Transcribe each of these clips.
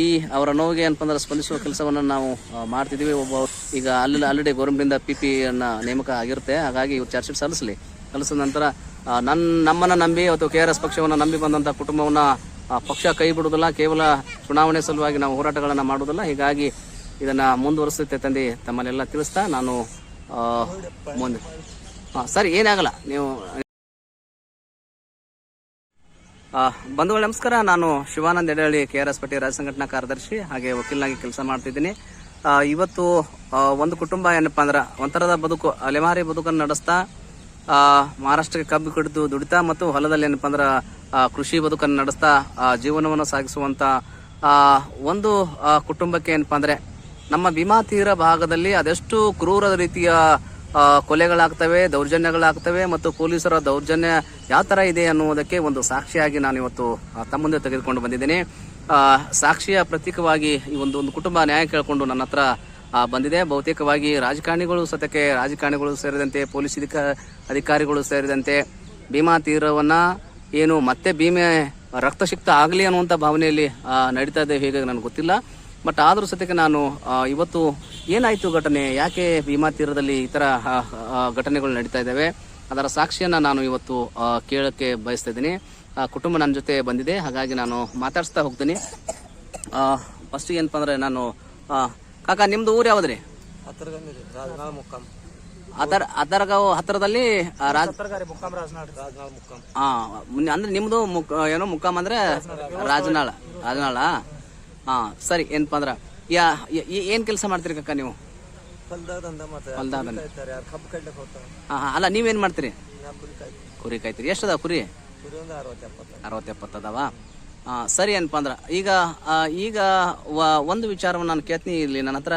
ಈ ಅವರ ನೋವಿಗೆ ಏನಪ್ಪ ಅಂದ್ರೆ ಸ್ಪಂದಿಸುವ ಕೆಲಸವನ್ನು ನಾವು ಮಾಡ್ತಿದ್ದೀವಿ. ಈಗ ಆಲ್ರೆಡಿ ಗೌರ್ಮೆಂಟಿಂದ PP ಅನ್ನ ನೇಮಕ ಆಗಿರುತ್ತೆ. ಹಾಗಾಗಿ ಇವ್ರು ಚಾರ್ಜ್ ಶೀಟ್ ಸಲ್ಲಿಸಿದ ನಂತರ ನಮ್ಮನ್ನು ನಂಬಿ ಅಥವಾ KRS ಪಕ್ಷವನ್ನು ನಂಬಿ ಬಂದಂಥ ಕುಟುಂಬವನ್ನು ಪಕ್ಷ ಕೈ ಬಿಡುವುದಿಲ್ಲ. ಕೇವಲ ಚುನಾವಣೆ ಸಲುವಾಗಿ ನಾವು ಹೋರಾಟಗಳನ್ನು ಮಾಡುವುದಿಲ್ಲ. ಹೀಗಾಗಿ ಇದನ್ನು ಮುಂದುವರಿಸುತ್ತೆ ತಂದು ತಮ್ಮಲ್ಲೆಲ್ಲ ತಿಳಿಸ್ತಾ ನಾನು ಮುಂದೆ ಸರಿ ಏನಾಗಲ್ಲ ನೀವು ಬಂಧುಗಳು ನಮಸ್ಕಾರ. ನಾನು ಶಿವಾನಂದ್ ಎಡಹಳ್ಳಿ KRS ಪಟ್ಟಿ ರಾಜ್ಯ ಸಂಘಟನಾ ಕಾರ್ಯದರ್ಶಿ ಹಾಗೆ ವಕೀಲನಾಗಿ ಕೆಲಸ ಮಾಡ್ತಿದ್ದೀನಿ. ಇವತ್ತು ಒಂದು ಕುಟುಂಬ ಏನಪ್ಪಾ ಅಂದ್ರೆ ಒಂಥರದ ಬದುಕು ಅಲೆಮಾರಿ ಬದುಕನ್ನು ನಡೆಸ್ತಾ ಮಹಾರಾಷ್ಟ್ರಕ್ಕೆ ಕಬ್ಬು ಕಡಿದು ದುಡಿತಾ ಮತ್ತು ಹೊಲದಲ್ಲಿ ಏನಪ್ಪಾ ಅಂದ್ರೆ ಕೃಷಿ ಬದುಕನ್ನು ನಡೆಸ್ತಾ ಜೀವನವನ್ನು ಸಾಗಿಸುವಂತ ಒಂದು ಕುಟುಂಬಕ್ಕೆ ಏನಪ್ಪಾ ಅಂದ್ರೆ ನಮ್ಮ ಭೀಮಾ ತೀರ ಭಾಗದಲ್ಲಿ ಅದೆಷ್ಟು ಕ್ರೂರ ರೀತಿಯ ಕೊಲೆಗಳಾಗ್ತವೆ, ದೌರ್ಜನ್ಯಗಳಾಗ್ತವೆ ಮತ್ತು ಪೊಲೀಸರ ದೌರ್ಜನ್ಯ ಯಾವ ತರ ಇದೆ ಅನ್ನುವುದಕ್ಕೆ ಒಂದು ಸಾಕ್ಷಿಯಾಗಿ ನಾನು ಇವತ್ತು ತಮ್ಮ ಮುಂದೆ ತೆಗೆದುಕೊಂಡು ಬಂದಿದ್ದೇನೆ. ಸಾಕ್ಷಿಯ ಪ್ರತೀಕವಾಗಿ ಈ ಒಂದು ಕುಟುಂಬ ನ್ಯಾಯ ಕೇಳಿಕೊಂಡು ನನ್ನ ಹತ್ರ ಬಂದಿದೆ. ಬಹುತೇಕವಾಗಿ ರಾಜಕಾರಣಿಗಳು ಸೇರಿದಂತೆ ಪೊಲೀಸ್ ಅಧಿಕಾರಿಗಳು ಸೇರಿದಂತೆ ಭೀಮಾ ತೀರವನ್ನ ಏನು ಮತ್ತೆ ಭೀಮೆ ರಕ್ತಸಿಕ್ತ ಆಗಲಿ ಅನ್ನುವಂಥ ಭಾವನೆಯಲ್ಲಿ ನಡೀತಾ ಇದೆ. ಹೇಗೆ ನನಗೆ ಗೊತ್ತಿಲ್ಲ. ಬಟ್ ಆದರೂ ಸತ್ಯಕ್ಕೆ ನಾನು ಇವತ್ತು ಏನಾಯ್ತು ಘಟನೆ, ಯಾಕೆ ಭೀಮಾ ತೀರದಲ್ಲಿ ಈ ತರ ಘಟನೆಗಳು ನಡೀತಾ ಇದ್ದಾವೆ ಅದರ ಸಾಕ್ಷಿಯನ್ನ ನಾನು ಇವತ್ತು ಕೇಳಕ್ಕೆ ಬಯಸ್ತಾ ಇದ್ದೀನಿ. ಕುಟುಂಬ ನನ್ನ ಜೊತೆ ಬಂದಿದೆ, ಹಾಗಾಗಿ ನಾನು ಮಾತಾಡಿಸ್ತಾ ಹೋಗ್ತೀನಿ. ಫಸ್ಟ್ ಏನಪ್ಪ ಅಂದ್ರೆ ನಾನು ಕಾಕ ನಿಮ್ದು ಊರು ಯಾವ್ದ್ರಿ? ಅದರಗಾಂವ್ ಹತ್ತಿರದಲ್ಲಿ ಅಂದ್ರೆ ನಿಮ್ದು ಏನೋ ಮುಕ್ಕಾಮ್ ಅಂದ್ರೆ ರಾಜನಾಳ. ಸರಿ ಏನಪ್ಪ ಅಂದ್ರ ಏನ್ ಕೆಲಸ ಮಾಡ್ತೀರಿ ಕಕ್ಕ ನೀವು? ಅಲ್ಲ ನೀವೇನ್ ಮಾಡ್ತೀರಿ? ಕುರಿ ಕಾಯ್ತೀರಿ. ಎಷ್ಟದ ಕುರಿ? 60-70 ಅದಾವ. ಸರಿ ಏನಪ್ಪ ಅಂದ್ರ ಈಗ ಒಂದು ವಿಚಾರವನ್ನು ನಾನು ಕೇಳ್ತೀನಿ. ಇಲ್ಲಿ ನನ್ನ ಹತ್ರ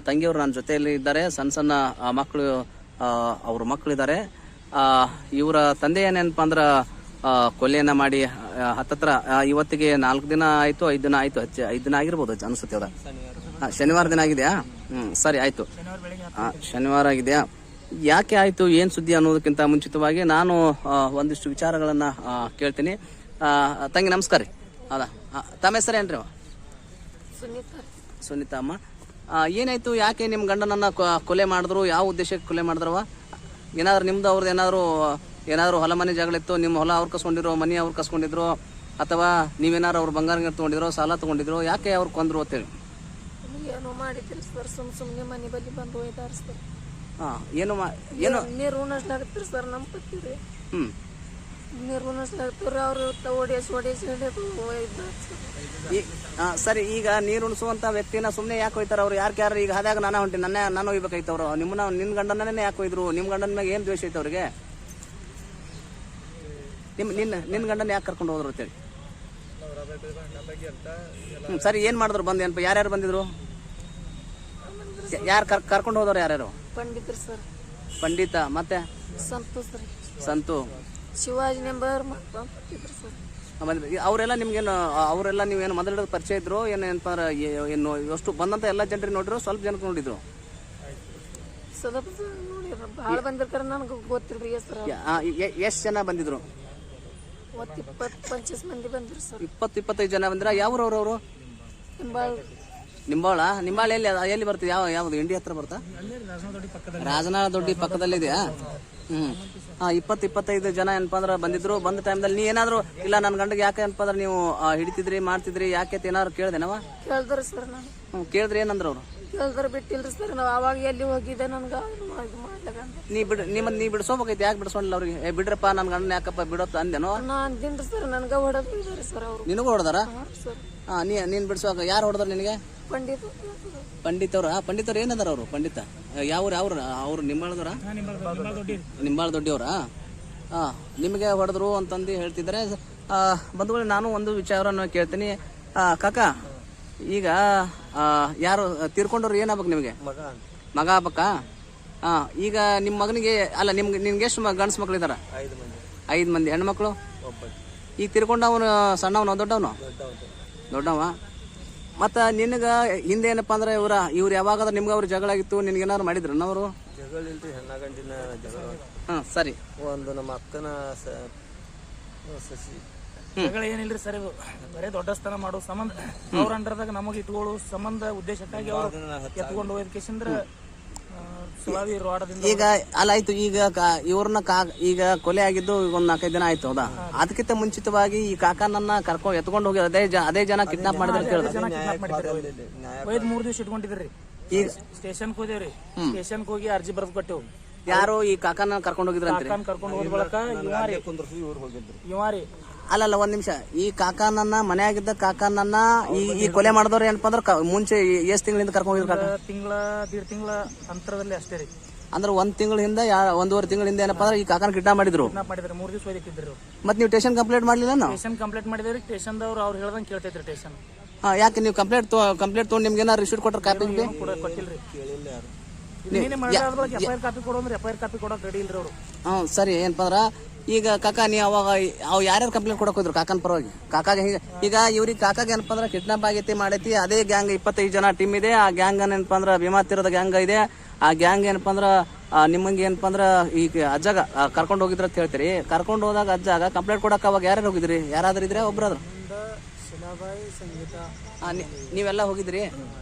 ತಂಗಿಯವರು ನನ್ನ ಜೊತೆಯಲ್ಲಿ ಇದ್ದಾರೆ. ಸಣ್ಣ ಮಕ್ಕಳು ಅವ್ರ ಮಕ್ಕಳಿದ್ದಾರೆ. ಇವರ ತಂದೆ ಏನೇನಪ್ಪ ಅಂದ್ರ ಕೊಲೆಯನ್ನ ಮಾಡಿ ಹತ್ತತ್ರ ಇವತ್ತಿಗೆ 4 ದಿನ ಆಯ್ತು, 5 ದಿನ ಆಯ್ತು, 5 ದಿನ ಆಗಿರ್ಬೋದು ಅನ್ಸುತ್ತೆ. ಅದ ಶನಿವಾರ ದಿನ ಆಗಿದೆಯಾ? ಸರಿ ಆಯ್ತು, ಶನಿವಾರ ಆಗಿದೆಯಾ? ಯಾಕೆ ಆಯ್ತು, ಏನ್ ಸುದ್ದಿ ಅನ್ನೋದಕ್ಕಿಂತ ಮುಂಚಿತವಾಗಿ ನಾನು ಒಂದಿಷ್ಟು ವಿಚಾರಗಳನ್ನ ಕೇಳ್ತೀನಿ. ತಂಗಿ ನಮಸ್ಕಾರ ರೀ. ಅದ ತಮ್ಮ ಹೆಸರು ಏನ್ರಿ? ಸುನೀತಾ ಅಮ್ಮ. ಏನಾಯ್ತು, ಯಾಕೆ ನಿಮ್ ಗಂಡನನ್ನ ಕೊಲೆ ಮಾಡಿದ್ರು? ಯಾವ ಉದ್ದೇಶಕ್ಕೆ ಕೊಲೆ ಮಾಡಿದ್ರವ? ಏನಾದ್ರು ನಿಮ್ದು ಅವ್ರದ್ದು ಏನಾದ್ರು ಹೊಲ ಮನೆ ಜಗಳಿತ್ತು? ನಿಮ್ಮ ಹೊಲ ಅವ್ರು ಕಸ್ಕೊಂಡಿರೋ, ಮನಿ ಅವ್ರು ಕಸ್ಕೊಂಡಿದ್ರು, ಅಥವಾ ನೀವೇನಾರು ಅವ್ರ ಬಂಗಾರ ತಗೊಂಡಿದ್ರು, ಸಾಲ ತಗೊಂಡಿದ್ರು? ಯಾಕೆ ಅವ್ರು ಕೊಂದ್ರು ಅಂತೇಳಿ? ಏನೋ ಮಾಡಿದ್ರಿ ಸರ್, ಸುಮ್ಮನೆ ಮನೆ ಬಲ್ಲಿ ಬಂದು ಒಯ್ದಾರ ಸರ್. ಏನು ನೀರು ಉಣಿಸ್ಲಾಗತ್ರಿ ಸರ್ ನಮ್ಮ ಪತ್ತಿರಿ. ನೀರು ಉಣಿಸ್ಲಾಗತ್ರಿ ಅವ್ರು ಓಡಿಸಿ ಸರಿ. ಈಗ ನೀರು ಉಣಿಸುವಂತ ವ್ಯಕ್ತಿನ ಸುಮ್ಮನೆ ಯಾಕೆ ಹೋಯ್ತಾರ ಅವ್ರು? ಯಾರು ಈಗ ಹಾದಾಗ ನಾನು ಹೊಂಟಿ ನಾನು ಹೋಗ್ಬೇಕಾಯ್ತವ್ರು. ನಿನ್ನ ಗಂಡನೇ ಯಾಕೆ ಹೋಯ್ದ್ರು? ನಿಮ್ ಗಂಡನ ಮ್ಯಾಗ ಏನ್ ದ್ವೇಷ ಐತೆ ಅವ್ರಿಗೆ? ನಿನ್ನ ಗಂಡನ ಯಾಕೆ ಕರ್ಕೊಂಡು ಹೋದ್ರು ಅಂತೇಳಿ? ಸರಿ, ಏನ್ ಮಾಡಿದ್ರು? ಬಂದ್ ಏನಪ್ಪ, ಯಾರ್ಯಾರು ಬಂದಿದ್ರು? ಯಾರು ಕರ್ಕೊಂಡು ಹೋದವ್ರು? ಯಾರ್ಯಾರು? ಪಂಡಿತರು ಸರ್. ಪಂಡಿತ ಮತ್ತೆ ಸಂತು ಶಿವಾಜಿ ನಂಬರ್ ಅವರೆಲ್ಲ ಅವರೆಲ್ಲ ನೀವೇನು ಮೊದಲ ಪರಿಚಯ ಇದ್ರು? ಏನಪ್ಪ ಏನು ಎಷ್ಟು ಬಂದಂತ ಎಲ್ಲ ಜನರಿಗೆ ನೋಡಿದ್ರು? ಸ್ವಲ್ಪ ಜನಕ್ಕೆ ನೋಡಿದ್ರು? ಭಾಳ ಬಂದಿರ್ತಾರ, ನನಗೆ ಗೊತ್ತಿಲ್ರಿ. ಎಷ್ಟು ಜನ ಬಂದಿದ್ರು? 20-25 ಮಂದಿ ಬಂದ್ರು ಸರ್. 20-25 ಜನ ಬಂದ್ರ? ಯಾವ ಅವರು? ನಿಂಬಾಳ ಎಲ್ಲಿ ಬರ್ತದೆ? ಯಾವ್ದು ಇಂಡಿ ಹತ್ರ ಬರ್ತಾ? ರಾಜನಾಳ ದೊಡ್ಡಿ ಪಕ್ಕದಲ್ಲಿ ಇದೆಯಾ? 20-25 ಜನ ಏನಪ್ಪ ಅಂದ್ರೆ ಬಂದಿದ್ರು. ಬಂದ ಟೈಮ್ದಲ್ಲಿ ನೀ ಏನಾದ್ರು ಇಲ್ಲ ನನ್ನ ಗಂಡಗೆ ಯಾಕೆ ಏನಪ್ಪ ಅಂದ್ರೆ ನೀವು ಹಿಡಿತಿದ್ರಿ ಮಾಡ್ತಿದ್ರಿ ಯಾಕೆ ಏನಾದ್ರು ಕೇಳ್ದೇನವ? ಕೇಳ್ದಾರ ಸರ್. ನಾನು ಕೇಳಿದ್ರಿ? ಏನಂದ್ರ ಅವ್ರು? ಕೇಳ್ದಾರ ಬಿಟ್ಟಿಲ್ರಿ ಸರ್. ನಾವು ಅವಾಗ ಎಲ್ಲಿ ಹೋಗಿದ್ದೆ ನನ್ಗ ನೀ ಬಿಡಿಸೋಬೇಕೈತಿ. ಯಾಕೆ ಬಿಡಿಸೋಲ್ಲ ಅವ್ರಿಗೆ? ಬಿಡ್ರಪ್ಪ ನನ್ನ ಗಂಡನ ಯಾಕಪ್ಪ ಬಿಡೋತ್ತ ಅಂದೇನೋ? ನಾ ಅಂದಿನ್ರಿ ಸರ್. ನನ್ಗ ಹೊಡೆದಿದ್ದಾರೆ ಸರ್ ಅವರು. ನಿನಗೂ ಹೊಡೆದಾರ? ನೀನ್ ಬಿಡಿಸುವಾಗ ಯಾರು ಹೊಡೆದಾರ ನಿನಗೆ? ಪಂಡಿತವ್ರ. ಪಂಡಿತವ್ರು ಏನದಾರ ಅವರು? ಪಂಡಿತ ಯಾವ್ರು? ಅವ್ರು ನಿಂಬಾಳದವ್ರ? ನಿಂಬಾಳ ದೊಡ್ಡಿಯವ್ರ? ನಿಮಗೆ ಹೊಡೆದ್ರು ಅಂತಂದು ಹೇಳ್ತಿದ್ದಾರೆ. ಬಂಧುಗಳು, ನಾನು ಒಂದು ವಿಚಾರವನ್ನು ಕೇಳ್ತೀನಿ. ಕಾಕ, ಈಗ ಯಾರು ತೀರ್ಕೊಂಡವ್ರು ಏನಾಗ್ಬೇಕು ನಿಮಗೆ? ಮಗ ಆಗ್ಬೇಕಾ? ಈಗ ನಿಮ್ಮ ಮಗನಿಗೆ ಅಲ್ಲ ನಿನ್ಗೆ ಎಷ್ಟು ಗಂಡ್ಸ್ ಮಕ್ಳು ಇದಾರ? 5 ಮಂದಿ. ಹೆಣ್ಮಕ್ಳು? ಈಗ ತೀರ್ಕೊಂಡವನು ಸಣ್ಣವನು ದೊಡ್ಡವ? ಮತ್ತ ನಿನಗ ಹಿಂದೆ ಏನಪ್ಪಾ ಅಂದ್ರೆ ಇವ್ರು ಯಾವಾಗ ನಿಮ್ಗ ಅವ್ರ ಜಗಳ ಆಗಿತ್ತು? ನಿನ್ಗೇನಾದ್ರು ಮಾಡಿದ್ರ ಅವರು? ಜಗಳ ಇಲ್ರಿ, ಹೆಣ್ಣಗಂಡಿನ ಜಗಳ. ಸರಿ. ಒಂದು ನಮ್ಮ ಅಕ್ಕನ ಸಸಿ ಜಗಳ ಏನಿಲ್ರಿ ಸರ್, ಇದು ಬರೇ ದೊಡ್ಡ ಸ್ಥಾನ ಮಾಡೋ ಸಂಬಂಧ ಅವ್ರ ಅಂಡರ್ದಾಗ ನಮಗೆ ಇಟ್ಕೊಳ್ಳೋ ಸಂಬಂಧ ಉದ್ದೇಶಕ್ಕಾಗಿ ಅವ್ರು ಎತ್ಕೊಂಡು ಹೋಯ್ದಕ್ಕೆಸಂದ್ರ ಸುಳಾವಿ ರೋಡದಿಂದ. ಈಗ ಅಲ್ಲ ಆಯ್ತು, ಈಗ ಇವ್ರನ್ನ ಈಗ ಕೊಲೆ ಆಗಿದ್ದು ಈಗ ಒಂದ್ 4-5 ದಿನ ಆಯ್ತು, ಹೌದಾ? ಅದಕ್ಕಿಂತ ಮುಂಚಿತವಾಗಿ ಈ ಕಾಕನನ್ನ ಕರ್ಕೊಂಡು ಎತ್ಕೊಂಡು ಹೋಗಿ ಅದೇ ಜನ ಕಿಡ್ನಾಪ್ ಮಾಡಿದ್ರೆ ಕೇಳಿದ್ರೆ ಜನ ಕಿಡ್ನಾಪ್ ಮಾಡಿದ್ರಿ, ಒಯ್ದು 3 ದಿವಸ ಇಟ್ಕೊಂಡಿದ್ರಿ. ಈಗ ಸ್ಟೇಷನ್ಗೆ ಹೋದೇವ್ರಿ, ಸ್ಟೇಷನ್ಗೆ ಹೋಗಿ ಅರ್ಜಿ ಬರೆದು ಕೊಟ್ಟೆವು. ಯಾರು ಈ ಕಾಕನ ಕರ್ಕೊಂಡು ಹೋಗಿದ್ರ ಕಾಕನ್ ಕರ್ಕೊಂಡು ಹೋದ ಬಳಕ ಇವಾರಿ ಅಲ್ಲಲ್ಲ ಒಂದ್ ನಿಮಿಷ, ಈ ಕಾಕನನ್ನ ಮನೆಯಾಗಿದ್ದ ಕಾಕನನ್ನ ಈ ಕೊಲೆ ಮಾಡಿದವ್ರು ಏನಪ್ಪಾ ಅಂದ್ರೆ ಮುಂಚೆ ಎಷ್ಟ್ ತಿಂಗಳಿಂದ ಕರ್ಕೊಂಡು ಹೋಗಿದ್ರು ಕಾಕ? ದೀಡ್ ತಿಂಗಳ ಅಂತರದಲ್ಲಿ ಅಷ್ಟೇ ರೀ. ಅಂದ್ರೆ 1 ತಿಂಗಳಿಂದ 1.5 ತಿಂಗಳಿಂದ ಏನಪ್ಪಾ ಅಂದ್ರೆ ಈ ಕಾಕನ ಕಿಡ್ನಾಪ್ ಮಾಡಿದ್ರು. 3 ದಿವಸ ಒಯ್ದಿಟ್ಟಿದ್ರು. ಮತ್ ನೀವು ಸ್ಟೇಷನ್ ಕಂಪ್ಲೇಂಟ್ ಮಾಡ್ಲಿಲ್ಲ? ಸ್ಟೇಷನ್ ಕಂಪ್ಲೇಂಟ್ ಮಾಡಿದ್ರಿ, ಸ್ಟೇಷನ್ದವ್ರು ಅವ್ರು ಹೇಳ್ದಂಗೆ ಕೇಳ್ತೈತ್ರಿ ಸ್ಟೇಷನ್. ಯಾಕೆ ನೀವು ಕಂಪ್ಲೇಂಟ್ ತೊಗೊಂಡು ನಿಮ್ಗೆ ಏನಾರು ರಿಸೀಟ್ ಕೊಟ್ರ ಕಾಪಿ ಕೊಟ್ಟಿಲ್ರಿ? FIR ಕಾಪಿ ಕೊಡೋಂದ್ರೆ FIR ಕಾಪಿ ಕೊಡೋಕ್ ರೆಡಿ ಇಲ್ರಿ ಅವರು. ಸರಿ, ಏನಪ್ಪಾ ಅಂದ್ರ ಈಗ ಕಾಕ ನೀ ಅವಾಗ ಯಾರ್ಯಾರು ಕಂಪ್ಲೇಂಟ್ ಕೊಡಕ್ ಹೋದ್ರು ಕಾಕನ್ ಪರವಾಗಿ? ಕಾಕಾಗ ಈಗ ಇವ್ರಿಗೆ ಕಾಕಾಗ ಏನಪ್ಪಾ ಅಂದ್ರ ಕಿಡ್ನಾಪ್ ಆಗೈತಿ ಮಾಡೈತಿ, ಅದೇ ಗ್ಯಾಂಗ್ 25 ಜನ ಟೀಮ್ ಇದೆ. ಆ ಗ್ಯಾಂಗ್ ಏನಪ್ಪಾ ಅಂದ್ರ ಭೀಮಾ ತೀರದ ಗ್ಯಾಂಗ್ ಇದೆ. ಆ ಗ್ಯಾಂಗ್ ಏನಪ್ಪಾ ಅಂದ್ರ ನಿಮ್ಮಂಗೆ ಏನಪ್ಪಾ ಅಂದ್ರ ಈಗ ಅಜ್ಜಾಗ ಕರ್ಕೊಂಡು ಹೋಗಿದ್ರ ಅಂತ ಹೇಳ್ತೀರಿ. ಕರ್ಕೊಂಡು ಹೋದಾಗ ಅಜ್ಜಾಗ ಕಂಪ್ಲೇಂಟ್ ಕೊಡಕ್ ಅವಾಗ ಯಾರ್ಯಾರು ಹೋಗಿದ್ರಿ? ಯಾರಾದ್ರೂ ಇದ್ರೆ ಒಬ್ರಾದ್ರು? ನೀವೆಲ್ಲ ಹೋಗಿದ್ರಿ?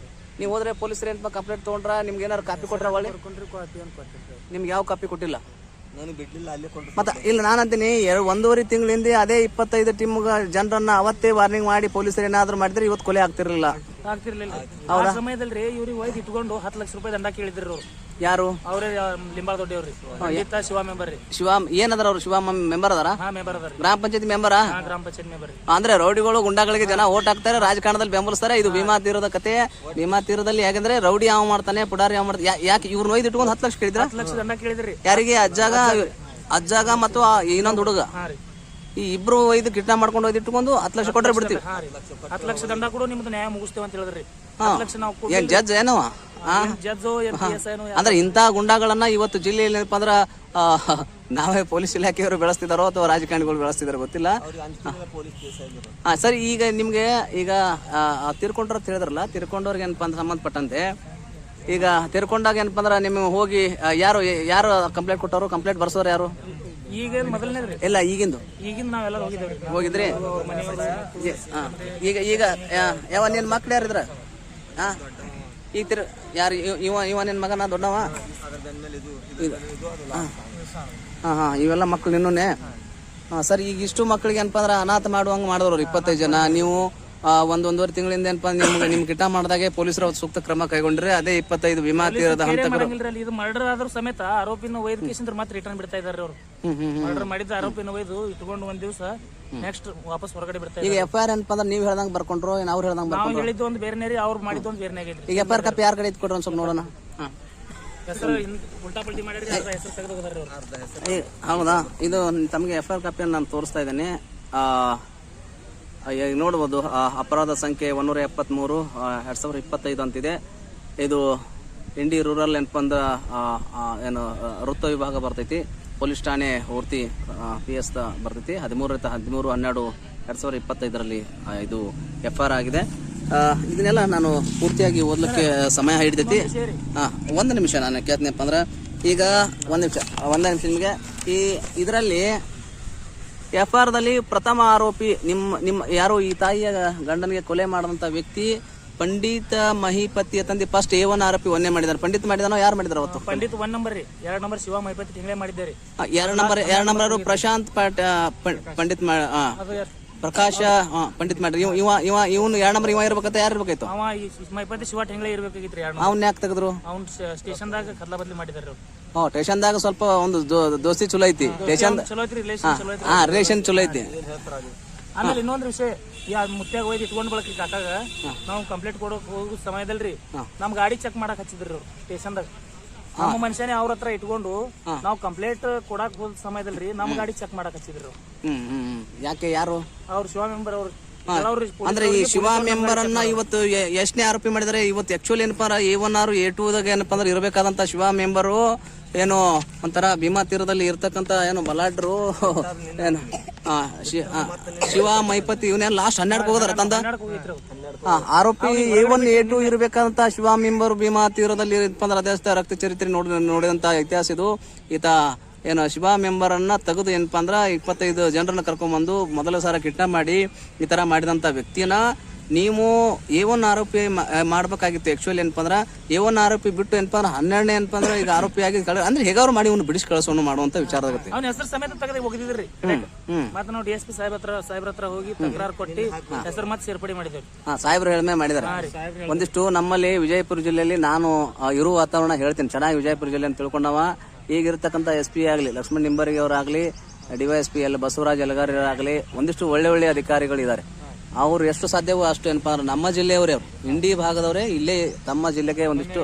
ನೀವು ಹೋದ್ರೆ ಪೊಲೀಸರು ಏನಪ್ಪ ಕಂಪ್ಲೇಂಟ್ ತಗೊಂಡ್ರ ನಿಮ್ಗೆ ಏನಾರು ಕಾಪಿ ಕೊಟ್ರ? ಒಳ್ಳೆ ನಿಮ್ಗೆ ಯಾವ ಕಾಪಿ ಕೊಟ್ಟಿಲ್ಲ? ಮತ್ತ ಇಲ್ಲ, ನಾನು ಅಂತೀನಿ 1.5 ತಿಂಗಳಿಂದ ಅದೇ 25 ಟೀಮ್ ಜನರನ್ನ ಅವತ್ತೇ ವಾರ್ನಿಂಗ್ ಮಾಡಿ ಪೊಲೀಸರು ಏನಾದ್ರು ಮಾಡಿದ್ರೆ ಇವತ್ತು ಕೊಲೆ ಆಗ್ತಿರ್ಲಿಲ್ಲ. ಆ ಸಮಯದಲ್ಲಿ ಇವ್ರಿಗೆ ಒಯ್ದು ಇಟ್ಕೊಂಡು 10 ಲಕ್ಷ ರೂಪಾಯಿ ದಂಡ ಕೇಳಿದ್ರಿ ಅವ್ರು. ಯಾರು? ಅವ್ರೇ ಲಿಂಬಾಳ ದೊಡ್ಡವ್ರಿ, ಶಿವ ಮೆಂಬರ್ ರೀ. ಶಿವ ಏನದಾರ ಅವ್ರು? ಶಿವ ಮೆಂಬರ್ ಅದಾರ? ಮೆಂಬರ್ ಅದಾರ. ಗ್ರಾಮ ಪಂಚಾಯತಿ ಮೆಂಬರಾ? ಗ್ರಾಮ ಪಂಚಾಯತ್ ಮೆಂಬರ್. ಅಂದ್ರೆ ರೌಡಿಗಳು ಗುಂಡಾಗಳಿಗೆ ಜನ ಓಟ್ ಹಾಕ್ತಾರೆ, ರಾಜಕಾರಣದಲ್ಲಿ ಬೆಂಬಲಿಸ್ತಾರೆ. ಇದು ಭೀಮಾ ತೀರದ ಕತೆ. ಭೀಮಾ ತೀರದಲ್ಲಿ ಯಾಕಂದ್ರೆ ರೌಡಿ ಯಾವ ಮಾಡ್ತಾನೆ, ಪುಡಾರಿ ಯಾವ ಮಾಡ್ತಾನೆ. ಯಾಕೆ ಇವ್ರು ಒಯ್ದು ಇಟ್ಕೊಂಡು 10 ಲಕ್ಷ ಕೇಳಿದ್ರ? 10 ಲಕ್ಷ ದಂಡ ಕೇಳಿದ್ರಿ. ಯಾರಿಗೆ? ಅಜ್ಜಾಗ ಮತ್ತು ಇನ್ನೊಂದು ಹುಡುಗ, ಈ ಇಬ್ರು ಒಯ್ದು ಕಿಡ್ನಾಪ್ ಮಾಡ್ಕೊಂಡು ಒಯ್ದು ಇಟ್ಕೊಂಡು 10 ಲಕ್ಷ ಕೊಟ್ರೆ ಬಿಡ್ತೀವಿ. 10 ಲಕ್ಷ ದಂಡ ಕೊಡು, ನಿಮ್ದು ನ್ಯಾಯ ಮುಗಿಸ್ತೇವೆ ಅಂತ ಹೇಳಿದ್ರಿ. 10 ಲಕ್ಷ ನಾವು ಏನ್ ಜಡ್ಜ್ ಏನೋ? ಅಂದ್ರೆ ಇಂತ ಗುಂಡಾಗಳನ್ನ ಇವತ್ತು ಜಿಲ್ಲೆಯಲ್ಲಿ ಏನಪ್ಪಾ ಅಂದ್ರ ನಾವೇ ಪೊಲೀಸ್ ಇಲಾಖೆಯವರು ಬೆಳೆಸ್ತಿದಾರೋ ಅಥವಾ ರಾಜಕಾರಣಿಗಳು ಬೆಳೆಸ್ತಿದಾರೋ ಗೊತ್ತಿಲ್ಲ. ಸರಿ, ಈಗ ನಿಮ್ಗೆ ಈಗ ತೀರ್ಕೊಂಡ್ರ ತಿಳಿದ್ರಲ್ಲ, ತೀರ್ಕೊಂಡವ್ರಿಗೆ ಏನಪ್ಪಾ ಅಂತ ಸಂಬಂಧಪಟ್ಟಂತೆ ಈಗ ತೀರ್ಕೊಂಡಾಗ ಏನಪ್ಪಾ ಅಂದ್ರ ನಿಮ್ಗೆ ಹೋಗಿ ಯಾರು ಕಂಪ್ಲೇಂಟ್ ಕೊಟ್ಟವರು? ಕಂಪ್ಲೇಂಟ್ ಬರ್ಸೋರು ಯಾರು? ಈಗ ಮೊದಲನೇದ್ರಿ ಇಲ್ಲ, ಈಗಿಂದ ನಾವೆಲ್ಲ ಹೋಗಿದ್ರಿ. ಈಗ ಯಾವ ನಿನ್ ಮಕ್ಳು ಯಾರಿದ್ರ? ಈಗ ಯಾರು ಇವ ನಿನ್ ಮಗನ ದೊಡ್ಡವ? ಇವೆಲ್ಲ ಮಕ್ಳು ಇನ್ನೂನೆ. ಸರಿ, ಈಗ ಇಷ್ಟು ಮಕ್ಳಿಗೆ ಏನಪ್ಪಾ ಅಂದ್ರ ಅನಾಥ ಮಾಡುವಂಗ ಮಾಡಿದ್ರು 25 ಜನ. ನೀವು 1.5 ತಿಂಗಳಿಂದ ಏನಪ್ಪಾ ನಿಮ್ ಕಿಟ ಮಾಡಿದಾಗೆ ಪೊಲೀಸರು ಸೂಕ್ತ ಕ್ರಮ ಕೈಗೊಂಡ್ರೆ ಅದೇ 25 ಭೀಮಾ ತೀರದ ಹಂತಗಳು. ಇದು ಮರ್ಡರ್ ಆದ್ರೂ ಸಮೇತ ಆರೋಪಿನ ಒಯ್ದು ಕೇಸಿಂದ್ರ ಮತ್ತೆ ರಿಟರ್ನ್ ಬಿಡ್ತಾ ಇದಾರೆ ಅವರು. ಮರ್ಡರ್ ಮಾಡಿದ ಆರೋಪಿನ ಒಯ್ದು ಇಟ್ಕೊಂಡು 1 ದಿವಸ ನೆಕ್ಸ್ಟ್ ವಾಪಸ್ ಹೊರಗಡೆ ಬಿಡ್ತಾ ಈಗ FIR ಏನಪ್ಪಾ ಅಂದ್ರೆ ನೀವ್ ಹೇಳ್ದಂಗ್ ಬರ್ಕೊಂಡ್ರು, ಅವ್ರು ಹೇಳ್ದಂಗ್ ನಾವು ಬರ್ಕೊಂಡ್ರು? ಹೇಳಿದ್ದು ಒಂದು ಬೇರೆನೇ, ಅವ್ರು ಮಾಡಿದ್ದು ಒಂದು ಬೇರೆನೇ ಆಗೈತ್ರಿ. ಈಗ FIR ಕಾಪಿ ಯಾರ ಕಡೆ ಇಟ್ಕೊಟ್ರು ಒಂದು ಸ್ವಲ್ಪ ನೋಡೋಣ. ಹೆಸರು ಉಲ್ಟಾ ಪಲ್ಟಿ ಮಾಡಿದ್ರೆ ಹೆಸರು ತೆಗೆದು ಹೋದಾರೆ ಅವರು. ಹೌದಾ? ಇದು ತಮಗೆ FIR ಕಾಪಿಯನ್ನು ನಾನು ತೋರಿಸ್ತಾ ಇದ್ದೇನೆ. ಈಗ ನೋಡ್ಬೋದು, ಅಪರಾಧ ಸಂಖ್ಯೆ 173 2025 ಅಂತಿದೆ. ಇದು ಇಂಡಿ ರೂರಲ್ ಏನಪ್ಪ ಅಂದ್ರ ಏನು ವೃತ್ತ ವಿಭಾಗ ಬರ್ತೈತಿ. ಪೊಲೀಸ್ ಠಾಣೆ ಊರ್ತಿ PS ಬರ್ತೈತಿ. 13/12/2025 ಇದು FIR ಆಗಿದೆ. ಇದನ್ನೆಲ್ಲ ನಾನು ಪೂರ್ತಿಯಾಗಿ ಓದ್ಲಿಕ್ಕೆ ಸಮಯ ಹಿಡಿತೈತಿ. ಒಂದು ನಿಮಿಷ ನಾನು ಕೇಳ್ತೀನಪ್ಪ ಅಂದ್ರೆ, ಈಗ ಒಂದ್ ನಿಮಿಷ ನಿಮಗೆ ಇದರಲ್ಲಿ FIR ದಲ್ಲಿ ಪ್ರಥಮ ಆರೋಪಿ ನಿಮ್ಮ ಯಾರು ಈ ತಾಯಿಯ ಗಂಡನಿಗೆ ಕೊಲೆ ಮಾಡಿದಂತ ವ್ಯಕ್ತಿ ಪಂಡಿತ ಮಹಿಪತಿ ತಂದೆ ಫಸ್ಟ್ A1 ಆರೋಪಿ 1ನೇ ಮಾಡಿದಾರೆ. ಪಂಡಿತ್ ಮಾಡಿದಾನೋ ಯಾರು ಮಾಡಿದಾರ ಅವತ್ತು? ಪಂಡಿತ್ 1 ನಂಬರ್ ರೀ. 2 ನಂಬರ್ ಶಿವ ಮಹಿಪತಿ ತಿಂಗಳೇ ಮಾಡಿದ್ದಾರೆ. 2 ನಂಬರ್ ಪ್ರಶಾಂತ್ ಪಂಡಿತ್ ಪ್ರಕಾಶ ಪಂಡಿತ್ ಮಾಡ್ರಿ. ಇವನು 2 ನಂಬರ್ ಇವ ಇರ್ಬೇಕಂತ ಯಾರು ಇರ್ಬೇಕಾಯ್ತು? ಅವ ಮಹಿಪತಿ ಶಿವ ತಿಂಗಳೇ ಇರ್ಬೇಕಾಗಿತ್ರಿ. ಅವ್ನ ಯಾಕೆ ತೆಗೆದ್ರು? ಅವ್ನು ಸ್ಟೇಷನ್ದಾಗ ಕದ್ಲ ಬದ್ಲಿ ಮಾಡಿದಾರೆ ಅವ್ರು. ಸ್ಟೇಷನ್ದಾಗ ಸ್ವಲ್ಪ ಒಂದು ದೋಸ್ತಿ ಚಲೋ ಐತಿ. ರಿಲೇಷನ್ ಚಲೋ ಐತಿ. ಆಮೇಲೆ ಇನ್ನೊಂದು ವಿಷಯ, ಮುತ್ಯಾಗ ಒಯ್ದು ಇಟ್ಕೊಂಡ್ ಬಳಕ್ರಿ ಕಾಕಾಗ ನಾವು ಕಂಪ್ಲೇಂಟ್ ಕೊಡೋಕ್ ಹೋಗೋ ಸಮಯದಲ್ರಿ ನಮ್ ಗಾಡಿ ಚೆಕ್ ಮಾಡಕ್ ಹಚ್ಚಿದ್ರಿ ಅವ್ರು ಸ್ಟೇಷನ್ದಾಗ. ನಮ್ಮ ಮನುಷ್ಯನೇ ಅವ್ರ ಹತ್ರ ಇಟ್ಕೊಂಡು ನಾವು ಕಂಪ್ಲೇಂಟ್ ಕೊಡಕ್ ಹೋದ ಸಮಯದಲ್ರಿ ನಮ್ ಗಾಡಿ ಚೆಕ್ ಮಾಡಕ್ ಹಚ್ಚಿದ್ರು. ಯಾಕೆ? ಯಾರು? ಅವ್ರು ಶಿವ ಮೆಂಬರ್ ಅವ್ರು. ಅಂದ್ರೆ ಈ ಶಿವ ಮೆಂಬರ್ ಅನ್ನ ಇವತ್ತು ಎಷ್ಟನೇ ಆರೋಪಿ ಮಾಡಿದಾರೆ? ಇವತ್ತು ಆಕ್ಚುಲಿ ಏನಪ್ಪಾ A1 A2 ಏನಪ್ಪಾ ಅಂದ್ರೆ ಇರಬೇಕಾದಂತ ಶಿವ ಮೆಂಬರು ಏನೋ ಒಂಥರ ಭೀಮಾ ತೀರದಲ್ಲಿ ಇರ್ತಕ್ಕಂತ ಏನು ಬಲಾಢ್ರು ಏನು ಶಿವ ಮೈಪತಿ ಇವನ್ನೆಲ್ಲ ಲಾಸ್ಟ್ 12 ಹೋಗೋದಾರ ತಂದ ಆರೋಪಿ A1 A2 ಇರಬೇಕಾದಂತ Shiva member Bima ತೀರದಲ್ಲಿ ಅಂದ್ರೆ ಅದೇ ರಕ್ತ ಚರಿತ್ರೆ ನೋಡಿದಂತ ಇತಿಹಾಸ ಇದು. ಈತ ಏನು ಶಿವ ಮೆಂಬರನ್ನು ತೆಗೆದು ಏನಪ್ಪ ಅಂದ್ರೆ 25 ಜನರನ್ನ ಕರ್ಕೊಂಬಂದು ಮೊದಲ ಸಾರ ಕಿಡ್ನಾಪ್ ಮಾಡಿ ಈ ಥರ ಮಾಡಿದಂಥ ವ್ಯಕ್ತಿನ ನೀವು A1 ಆರೋಪಿ ಮಾಡ್ಬೇಕಾಗಿತ್ತು. ಆ್ಯಕ್ಚುಲಿ ಏನಪ್ಪ ಅಂದ್ರೆ A1 ಆರೋಪಿ ಬಿಟ್ಟು ಏನಪ್ಪ ಅಂದ್ರೆ 12ನೇ ಏನಪ್ಪ ಅಂದ್ರೆ ಈಗ ಆರೋಪಿಯಾಗಿ ಅಂದ್ರೆ ಹೇಗಾದ್ರು ಮಾಡಿ ಇವ್ನು ಬಿಡಿಸಿ ಕಳಿಸೋಣ ಮಾಡುವಂಥ ವಿಚಾರದಾಗುತ್ತೆ. ಅವ್ನ ಹೆಸರು ಸಮೇತ ತೆಗೆದು ಹೋಗಿದ್ರಿ. ಮತ್ತೆ ನಾವು DSP ಸಾಹೇಬ್ರ ಹತ್ರ ಹೋಗಿ ತಕರಾರು ಕೊಟ್ಟು ಹೆಸರು ಮತ್ತೆ ಸೇರ್ಪಡೆ ಮಾಡಿದ್ದೇವೆ. ಸಾಹೇಬ್ರು ಹೇಳ್ಮೆ ಮಾಡಿದಾರೆ. ಒಂದಿಷ್ಟು ನಮ್ಮಲ್ಲಿ ವಿಜಯಪುರ ಜಿಲ್ಲೆಯಲ್ಲಿ ನಾನು ಇರುವ ವಾತಾವರಣ ಹೇಳ್ತೀನಿ, ಚೆನ್ನಾಗಿ ವಿಜಯಪುರ ಜಿಲ್ಲೆ ಅಂತ ತಿಳ್ಕೊಂಡವ. ಈಗಿರ್ತಕ್ಕಂಥ SP ಆಗಲಿ ಲಕ್ಷ್ಮಣ್ ನಿಂಬರ್ಗಿ ಅವರಾಗಲಿ, DYSP ಅಲ್ಲಿ ಬಸವರಾಜ್ ಯಲಗಾರಿ ಆಗಲಿ, ಒಂದಿಷ್ಟು ಒಳ್ಳೆ ಅಧಿಕಾರಿಗಳಿದ್ದಾರೆ. ಅವ್ರು ಎಷ್ಟು ಸಾಧ್ಯವೋ ಅಷ್ಟು ಏನಪ್ಪ ಅಂದ್ರೆ ನಮ್ಮ ಜಿಲ್ಲೆಯವರೇ, ಅವರು ಇಂಡಿ ಭಾಗದವರೇ, ಇಲ್ಲೇ ತಮ್ಮ ಜಿಲ್ಲೆಗೆ ಒಂದಿಷ್ಟು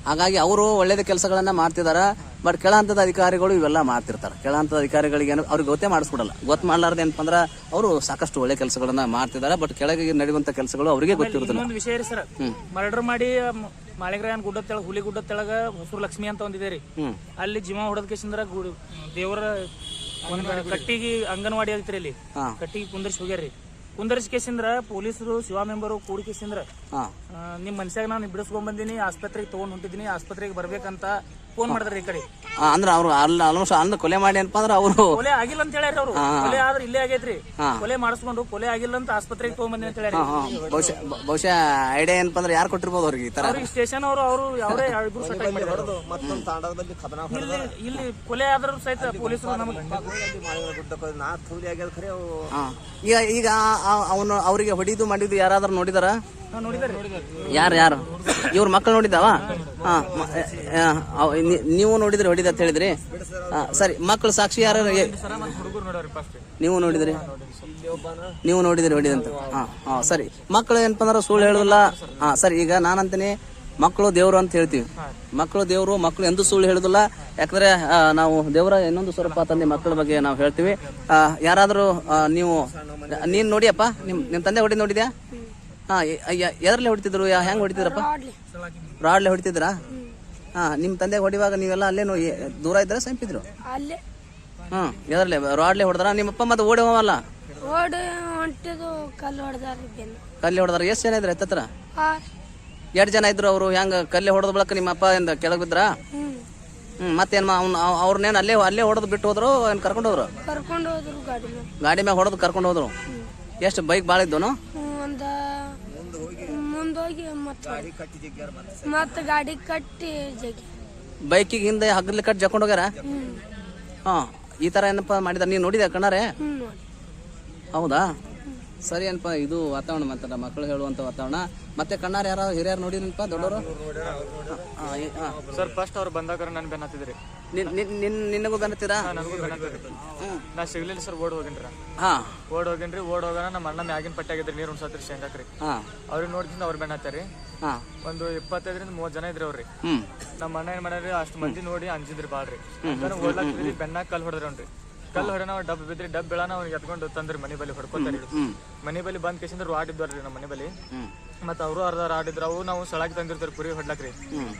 ಹಾಗಾಗಿ ಅವರು ಒಳ್ಳೇದ ಕೆಲಸಗಳನ್ನ ಮಾಡ್ತಿದಾರ. ಬಟ್ ಕೆಳ ಹಂತದ ಅಧಿಕಾರಿಗಳು ಇವೆಲ್ಲ ಮಾಡ್ತಿರ್ತಾರೆ. ಕೆಳ ಹಂತದ ಅಧಿಕಾರಿಗಳಿಗೆ ಅವ್ರಿಗೆ ಗೊತ್ತೇ ಮಾಡಿಸ್ಕೊಡಲ್ಲ. ಗೊತ್ತು ಮಾಡ್ಲಾರ್ದು ಏನಪ್ಪ ಅಂದ್ರೆ ಅವರು ಸಾಕಷ್ಟು ಒಳ್ಳೆ ಕೆಲಸಗಳನ್ನ ಮಾಡ್ತಿದ್ದಾರೆ. ಬಟ್ ಕೆಳಗೆ ನಡೆಯುವಂತ ಕೆಲಸಗಳು ಅವರಿಗೆ ಗೊತ್ತಿರುತ್ತಲ್ಲ. ಇನ್ನೊಂದು ವಿಷಯ ರೀ ಸರ್, ಮರ್ಡರ್ ಮಾಡಿ ಮಾಳಿಗ್ರಾಯನ್ ಗುಡ್ಡ ತೆಳಗ, ಹುಲಿ ಗುಡ್ಡ ತೆಳಗ ಹೊಸೂರು ಲಕ್ಷ್ಮಿ ಅಂತ ಒಂದಿದೆ ರೀ. ಅಲ್ಲಿ ಜಿಮಾ ಹೊಡೆದ ಕೇಸಿಂದ್ರ ದೇವರ ಒಂದ್ ಕಟ್ಟಿಗೆ ಅಂಗನವಾಡಿ ಐತ್ರಿ, ಅಲ್ಲಿ ಕಟ್ಟಿಗೆ ಕುಂದರ್ಸಿ ಹೋಗ್ಯಾರಿ. ಕುಂದರ್ಸಿ ಕೇಸಿಂದ್ರ ಪೊಲೀಸರು ಶಿವ ಮೆಂಬರು ಕೂಡಿ ಕೇಸಿಂದ್ರ ನಿಮ್ ಮನ್ಸಾಗ ನಾನು ಬಿಡಿಸ್ಕೊಂಡ್ ಬಂದಿನಿ, ಆಸ್ಪತ್ರೆಗೆ ತಗೊಂಡ್ ಹೊಂಟಿದ್ದೀನಿ, ಆಸ್ಪತ್ರೆಗೆ ಬರ್ಬೇಕಂತ ಫೋನ್ ಮಾಡಿದ್ರಿ ಈ ಕಡೆ. ಅಂದ್ರೆ ಅವ್ರು ಆಲ್ಮೋಸ್ಟ್ ಅನ್ನ ಕೊಲೆ ಮಾಡಿ ಏನಪ್ಪ ಅಂದ್ರೆ ಅವರು ಕೊಲೆ ಆಗಿಲ್ಲ ಅಂತ ಹೇಳ್ಯಾರ. ಅವ್ರು ಕೊಲೆ ಆದ್ರೆ ಇಲ್ಲೇ ಆಗೈತ್ರಿ, ಕೊಲೆ ಮಾಡಿಸ್ಕೊಂಡು ಕೊಲೆ ಆಗಿಲ್ಲ ಅಂತ ಆಸ್ಪತ್ರೆಗೆ ತಗೊಂಡ್ಬಂದಿ ಅಂತ ಹೇಳ್ಯಾರ. ಬಹುಶಃ ಐಡಿಯಾ ಏನಪ್ಪ ಅಂದ್ರೆ ಯಾರು ಕೊಟ್ಟಿರ್ಬೋದು ಅವ್ರಿಗೆ ಈ ತರ. ಅವ್ರಿಗೆ ಸ್ಟೇಷನ್ ಅವರು ಅವರೇ ಇಬ್ರು ಸೆಟ್ ಮಾಡಿದ್ರು. ಇಲ್ಲಿ ಕೊಲೆ ಆದ್ರೂ ಸಹಿತ ಪೊಲೀಸರು ನಮಗೆ ಈಗ ಅವನು ಅವರಿಗೆ ಹೊಡಿದು ಮಾಡಿದ್ದು ಯಾರಾದ್ರೂ ನೋಡಿದಾರ? ಯಾರು ಇವ್ರ ಮಕ್ಕಳು ನೋಡಿದಾವ? ನೀವು ನೋಡಿದ್ರಿ ಹೊಡಿದ ಅಂತ ಹೇಳಿದ್ರಿ. ಸರಿ, ಮಕ್ಕಳು ಸಾಕ್ಷಿ ಯಾರು? ನೀವು ನೋಡಿದ್ರಿ ಹೊಡಿದಂತ? ಸರಿ, ಮಕ್ಕಳು ಏನಪ್ಪ ಅಂದ್ರೆ ಸುಳ್ಳು ಹೇಳುದಿಲ್ಲ. ಸರಿ, ಈಗ ನಾನಂತೀನಿ ಮಕ್ಕಳು ದೇವ್ರು ಅಂತ ಹೇಳ್ತೀವಿ. ಮಕ್ಕಳು ದೇವ್ರು, ಮಕ್ಕಳು ಎಂದೂ ಸುಳ್ಳು ಹೇಳುದಿಲ್ಲ. ಯಾಕಂದ್ರೆ ನಾವು ದೇವರ ಇನ್ನೊಂದು ಸ್ವರೂಪ ತಂದೆ ಮಕ್ಕಳ ಬಗ್ಗೆ ನಾವು ಹೇಳ್ತೀವಿ. ಯಾರಾದ್ರೂ ನೀನ್ ನೋಡಿಯಪ್ಪ, ನಿಮ್ ತಂದೆ ಹೊಡಿ ನೋಡಿದ್ಯಾ? ಎದರ್ಲೆ ಹೊಡಿತಿದ್ರು? ಹೆಂಗ್ ಹೊಡಿತಿದ್ರಪ್ಪ? ರಾಡ್ಲೆ ಹೊಡಿತಿದ್ರಾ? ನಿಮ್ ತಂದೆ ಹೊಡಿವಾಗ ನೀವೆಲ್ಲ ಅಲ್ಲೇನು ದೂರ ಇದ್ರ ಸಂಪಿದ್ರು? ಎದರ್ಲೆ ರಾಡ್ಲೆ ಹೊಡೆದ್ರ? ನಿಮ್ಮಪ್ಪ ಮತ್ತೆ ಓಡಿ ಹೋಗಲ್ಲ? ಕಲ್ಲಿ ಹೊಡೆದಾರ? ಎಷ್ಟು ಜನ ಇದ್ರ ಹತ್ತತ್ರ? 2 ಜನ ಇದ್ರು. ಅವರು ಹೆಂಗ ಕಲ್ಲಿ ಹೊಡೆದ ಬಳಕ ನಿಮ್ಮ ಅಪ್ಪ ಇಂದ ಕೆಳಗ್ ಬಿದ್ರ? ಮತ್ತೇನ್ ಅವ್ರನ್ನೇನ್ ಅಲ್ಲೇ ಹೊಡೆದ್ ಬಿಟ್ಟು ಹೋದ್ರು? ಏನ್ ಕರ್ಕೊಂಡು ಹೋದ್ರು? ಗಾಡಿ ಮ್ಯಾಗ ಹೊಡೆದ್ ಕರ್ಕೊಂಡು ಹೋದ್ರು. ಎಷ್ಟು ಬೈಕ್ ಬಾಳ ಇದ್ದನು? ಗಾಡಿ ಕಟ್ಟಿ ಬೈಕಿಗೆ ಹಿಂದೆ ಹಗ್ಗಲ್ಲಿ ಕಟ್ಟಿ ಜಕ್ಕೊಂಡು ಹೋಗ್ಯಾರ? ಈ ತರ ಏನಪ್ಪ ಮಾಡಿದ? ನೀನ್ ನೋಡಿದ ಕಣ್ಣಾರೆ? ಹೌದಾ? ಸರಿ ಏನಪ್ಪ, ಇದು ವಾತಾವರಣ ಮಾತಾಡ ಮಕ್ಕಳು ಹೇಳುವಂತ ವಾತಾವರಣ. ಮತ್ತೆ ಕಣ್ಣಾರ ಯಾರು ಹಿರಿಯರು ನೋಡಿದ್ರಪ್ಪ? ದೊಡ್ಡವರು? ಸರ್ ಫಸ್ಟ್ ಅವ್ರು ಬಂದಾಗ ನನ್ ಬೆನ್ ಹತ್ತಿದ್ರಿ. ನಿನ್ನಗೂ ಬೆನ್ನತ್ತೀರಾ? ನನಗೂ ಬೆನ್ ಹತ್ತಿದ್ರಿ. ನಾ ಸಿಗ್ಲಿಲ್ಲ ಸರ್, ಓಡ್ ಹೋಗಿನ್ರಿ. ಓಡ್ ಹೋಗೋಣ ನಮ್ಮ ಅಣ್ಣ ಮ್ಯಾಗಿನ ಪಟ್ಟಿ ಆಗಿದ್ರಿ, ನೀರ್ ಉಣ್ಸತ್ರಿ ಶೇಂಗಾಕ್ರಿ. ಅವ್ರಿಗೆ ನೋಡಿದಿಂದ ಅವ್ರ ಬೆನ್ ಹತ್ತಾರಿ. ಒಂದು 25-30 ಜನ ಇದ್ರಿ ಅವ್ರಿ. ನಮ್ಮ ಅಣ್ಣ ಏನ್ ಮಾಡ್ಯಾರಿ, ಅಷ್ಟ್ ಮಂದಿ ನೋಡಿ ಅಂಜಿದ್ರಿ ಬಾಳ್ರಿ. ಓಡ್ಲಾಕ್ತಿದ್ರಿ, ಬೆನ್ನಾಗ ಕಲ್ ಹೊಡೆದ್ರಿ. ಕಲ್ಲು ಹೊಡೆನ ಡಬ್ ಬಿದ್ರಿ. ಡಬ್ ಬೆಳನ ಅವ್ನಿಗೆ ಎತ್ಕೊಂಡು ತಂದ್ರಿ ಮನಿ ಬಲಿ ಹೊಡ್ಕೊತಾರಿ. ಮನಿ ಬಲಿ ಬಂದ್ ಕೇಸಿಂದ್ರ ರಾಡ್ ಇದ್ವಲ್ರಿ ನಮ್ಮ ಮನಿ ಬಲಿ. ಮತ್ತ ಅವರು ಅರ್ಧ ರಾಡ್ ಇದ್ರ ಅವು ನಾವು ಸಳಾಗಿ ತಂದಿರ್ತಾರ ಕುರಿ ಹೊಡ್ಲಾಕ್ರಿ.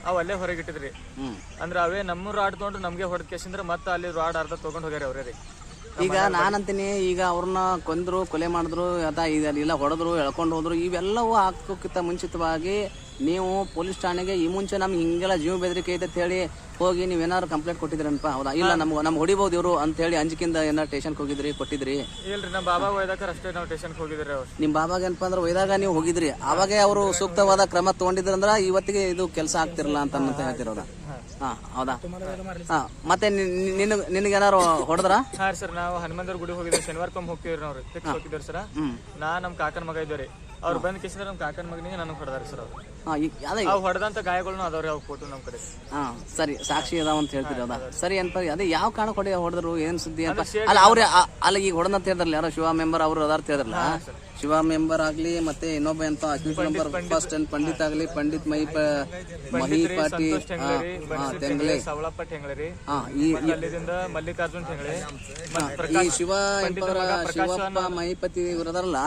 ಅವ್ ಅಲ್ಲೇ ಹೊರಗೆ ಇಟ್ಟಿದ್ರಿ. ಅಂದ್ರ ಅವೇ ನಮ್ಮ ರಾಡ್ ತಗೊಂಡು ನಮ್ಗೆ ಹೊಡೆದ ಕೇಸಿಂದ್ರ ಮತ್ತ ಅಲ್ಲಿ ರಾಡ್ ಅರ್ಧ ತಗೊಂಡ್ ಹೋಗ್ಯಾರ ಅವ್ರೇ ರೀ. ಈಗ ನಾನಂತೀನಿ, ಈಗ ಅವ್ರನ್ನ ಕೊಂದ್ರು, ಕೊಲೆ ಮಾಡಿದ್ರು, ಇಲ್ಲ ಹೊಡೆದ್ರು, ಎಳ್ಕೊಂಡು ಹೋದ್ರು, ಇವೆಲ್ಲವೂ ಹಾಕೋಕ್ಕಿಂತ ಮುಂಚಿತವಾಗಿ ನೀವು ಪೊಲೀಸ್ ಠಾಣೆಗೆ ಈ ಮುಂಚೆ ನಮ್ಗೆ ಹಿಂಗೆಲ್ಲ ಜೀವ ಬೆದರಿಕೆ ಐತೆ ಅಂತ ಹೇಳಿ ಹೋಗಿ ನೀವೇನಾದ್ರು ಕಂಪ್ಲೇಂಟ್ ಕೊಟ್ಟಿದ್ರನಪ್ಪ? ಹೌದಾ? ಇಲ್ಲ ನಮ್ಗೆ ಹೊಡಿಬಹುದು ಇವರು ಅಂತ ಹೇಳಿ ಅಂಜಿಕಿಂದ ಏನಾರು ಸ್ಟೇಷನ್ಗೆ ಹೋಗಿದ್ರಿ, ಕೊಟ್ಟಿದ್ರಿ? ಇಲ್ರಿ, ನಮ್ಮ ಬಾಬಾ ಒಯ್ದಾಕ ಅಷ್ಟೇ ನಾವು ಸ್ಟೇಷನ್ಗೆ ಹೋಗಿದ್ರಿ. ಅವ್ರು ನಿಮ್ ಬಾಬಾಗ ಏನಪ್ಪ ಅಂದ್ರೆ ಒಯ್ದಾಗ ನೀವು ಹೋಗಿದ್ರಿ, ಅವಾಗ ಅವರು ಸೂಕ್ತವಾದ ಕ್ರಮ ತಗೊಂಡಿದ್ರಂದ್ರ ಇವತ್ತಿಗೆ ಇದು ಕೆಲಸ ಆಗ್ತಿರಲ್ಲ ಅಂತ ಹೇಳ್ತಿರೋದ? ಹೌದಾ? ಮತ್ತೆ ನಿನಗೇನಾರು ಹೊಡೆದ್ರ? ಹಾ ಸರ್, ನಾವು ಹನುಮಂತರ ಗುಡಿ ಹೋಗಿದ್ವಿ, ಶನಿವಾರಕ್ಕೊಮ್ಮೆ ಹೋಗ್ತಿವ್ರಿ. ನಾವು ಫಿಕ್ಸ್ ಹೋಗಿದ್ರಿ ಸರ್. ನಮ್ ಕಾಕನ ಮಗ ಇದ್ದವ್ರಿ. ಅವ್ರು ಬಂದ್ ಕೇಸಿದ್ರೆ ನಮ್ ಕಾಕನ ಮಗನಿಗೆ ನನಗೆ ಹೊಡೆದಾರ ಸರ್. ಅವ್ರು ಹೊಡೆದಂತ ಗಾಯಗಳನ್ನ ಅದಾವ್ರಿ, ಅವ್ ಫೋಟೋ ನಮ್ ಕಡೆ. ಸರಿ, ಸಾಕ್ಷಿ ಅದಾವ ಅಂತ ಹೇಳ್ತೀರಿ? ಹೌದಾ? ಸರಿ, ಏನಪ್ಪ ಅದೇ ಯಾವ ಕಾರಣ ಹೊಡೆದ್ರು? ಏನ್ ಸುದ್ದಿ ಅಂತ? ಅಲ್ಲ ಅವ್ರ ಅಲ್ಲ ಈಗ ಹೊಡೆದಂತ ಹೇಳಿದ್ರಲ್ಲ ಯಾರೋ ಶಿವ ಮೆಂಬರ್ ಅವರು ಅದಾರ ಹೇಳಿದ್ರಲ್ಲ. ಶಿವ ಮೆಂಬರ್ ಆಗ್ಲಿ, ಮತ್ತೆ ಇನ್ನೊಬ್ಬ ಅಂತ ಅಶ್ವಿತ್ ಮೆಂಬರ್ ಫಸ್ಟ್ ಪಂಡಿತ್ ಆಗ್ಲಿ, ಪಂಡಿತ್ ಮಹಿಪಾಟಿ ತೆಂಗ್ಲೆ, ಸವಳಪ್ಪ ಟೆಂಗ್ಳೆ, ಮಲ್ಲಿಕಾರ್ಜುನ್ ಟೆಂಗ್ಳೆ, ಈ ಶಿವಪ್ಪ ಮಹಿಪತಿ ಇವ್ರದಾರಲ್ಲ,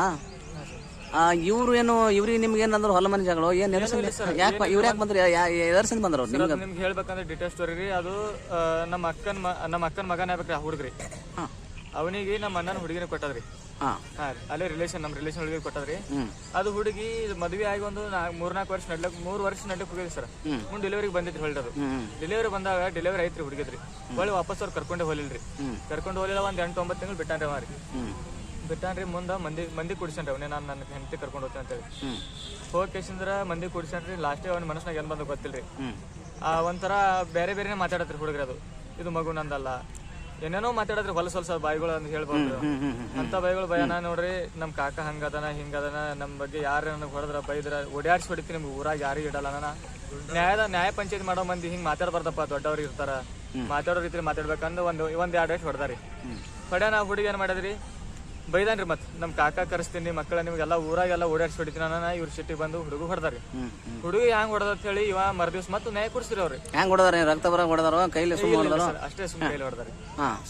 ಇವ್ರು ಏನು ಇವ್ರಿಗೆ ನಿಮ್ಗೆ ಏನಂದ್ರು ಹೊಲ ಮನೆ ಜಗಳ ಏನ್ ಯಾಕೆ ಇವ್ರು ಯಾಕೆ ಬಂದ್ರು? ಎದರ್ಸಿಂದ ಬಂದ್ರು ನಿಮ್ಗೆ? ನಿಮ್ಗೆ ಹೇಳ್ಬೇಕಂದ್ರೆ ಡಿಟೇಲ್ ಸ್ಟೋರಿ ರೀ. ಅದು ನಮ್ಮ ಅಕ್ಕನ ಮಗನ ಆಗ್ಬೇಕ್ರಿ ಆ ಹುಡುಗ್ರಿ. ಅವನಿಗೆ ನಮ್ಮ ಅಣ್ಣನ ಹುಡುಗಿನ ಕೊಟ್ಟದ್ರಿ. ಹಾ ಹಾ ರೀ ಅಲ್ಲೇ ರಿಲೇಷನ್ ನಮ್ಮ ರಿಲೇಷನ್ ಹುಡುಗಿ ಕೊಟ್ಟದ್ರಿ. ಅದು ಹುಡುಗಿ ಮದುವೆ ಆಗಿ ಒಂದು 3-4 ವರ್ಷ ನಡ್ಲಕ್ 3 ವರ್ಷ ನಡ್ಲಕ್ ಹೋಗಿದ್ರಿ ಸರ್. ಮುಂದೆ ಡೆಲಿವರಿಗೆ ಬಂದಿದ್ರಿ ಹೊಳ್ದದು. ಡೆಲಿವರಿ ಬಂದಾಗ ಡೆಲಿವರಿ ಐತ್ರಿ ಹುಡುಗಿದ್ರಿ. ಹೊಳ್ಳಿ ವಾಪಸ್ ಅವ್ರು ಕರ್ಕೊಂಡೇ ಹೋಲಿಲ್ರಿ. ಕರ್ಕೊಂಡು ಹೋಲಿಲ್ಲ, ಒಂದ್ 8-9 ತಿಂಗಳು ಬಿಟ್ಟಾನ್ರಿ ಅವ ರೀ. ಬಿಟ್ಟಾನ್ರಿ. ಮುಂದೆ ಮಂದಿ ಕುಡಿಸನ್ರಿ ಅವನೇ, ನಾನು ನನ್ನ ಹೆಂಡತಿ ಕರ್ಕೊಂಡು ಹೋಗ್ತೇನೆ ಅಂತೇಳಿ ಹೋಗಿ ಕೇಸಿಂದ್ರ ಮಂದಿ ಕುಡಿಸನ್ರಿ. ಲಾಸ್ಟಿಗೆ ಅವ್ನ ಮನಸ್ನಾಗ ಏನ್ ಬಂದ ಗೊತ್ತಿಲ್ರಿ. ಒಂಥರ ಬೇರೆ ಬೇರೆನೇ ಮಾತಾಡತ್ರಿ ಹುಡುಗ್ರಿ. ಅದು ಇದು ಮಗು ನಂದಲ್ಲ ಏನೇನೋ ಮಾತಾಡತ್ರಿ, ಹೊಲಸ ಬಾಯಿಗಳು ಅಂತ ಹೇಳ್ಬೋದು. ಅಂತ ಬಾಯಿಗಳು ಭಯನ ನೋಡ್ರಿ. ನಮ್ ಕಾಕ ಹಂಗದನ ಹಿಂಗದನ, ನಮ್ ಬಗ್ಗೆ ಯಾರು ನನಗೆ ಹೊಡೆದ್ರ ಬೈದ್ರ ಓಡಾಡ್ಸಿ ಹೊಡಿತೀನಿ, ನಿಮ್ಗೆ ಊರಾಗ ಯಾರು ಇಡಲ್ಲ. ನ್ಯಾಯ ಪಂಚಾಯತ್ ಮಾಡೋ ಮಂದಿ ಹಿಂಗ್ ಮಾತಾಡ್ಬಾರ್ದಪ್ಪ, ದೊಡ್ಡವ್ರು ಇರ್ತಾರ, ಮಾತಾಡೋ ರೀತಿ ಮಾತಾಡ್ಬೇಕಂದ್ರೆ ಒಂದ್ 2 ಏಟ್ ಹೊಡೆದಾರಿ. ಹೊಡ್ಯಾನ ಹುಡುಗಿ ಏನ್ ಮಾಡಿದ್ರಿ, ಬೈದಾನ್ರಿ. ಮತ್ ನಮ್ ಕಾಕ ಕರೆಸ್ತೀನಿ ಮಕ್ಕಳ ನಿಮ್ಗೆಲ್ಲ ಊರಾಗೆಲ್ಲ ಓಡಾಡ್ಸಿ ಹೊಡಿತೀನಿ ನಾನು. ಇವ್ರ ಸಿಟ್ಟಿಗೆ ಬಂದು ಹುಡುಗ ಹೊಡೆದಾರಿ. ಹುಡುಗಿ ಹ್ಯಾಂಗ್ ಹೊಡೆದ ಹೇಳಿ ಇವ ಮರ್ದಿವ್ಸ ಮತ್ತೆ ನ್ಯಾಯ ಕೊಡ್ಸಿರಿ ಅವ್ರಿ. ಹೆಂಗ್ ಹೊಡೆದಾರ? ರಕ್ತ ಬರ ಹೊಡೆದಾರ, ಕೈಲಿ ಸುಮ್ಮ ಹೊಡೆದಾರ? ಅಷ್ಟೇ ಸುಮ್ಮನೆ ಕೈಲಿ ಹೊಡೆದಾರಿ.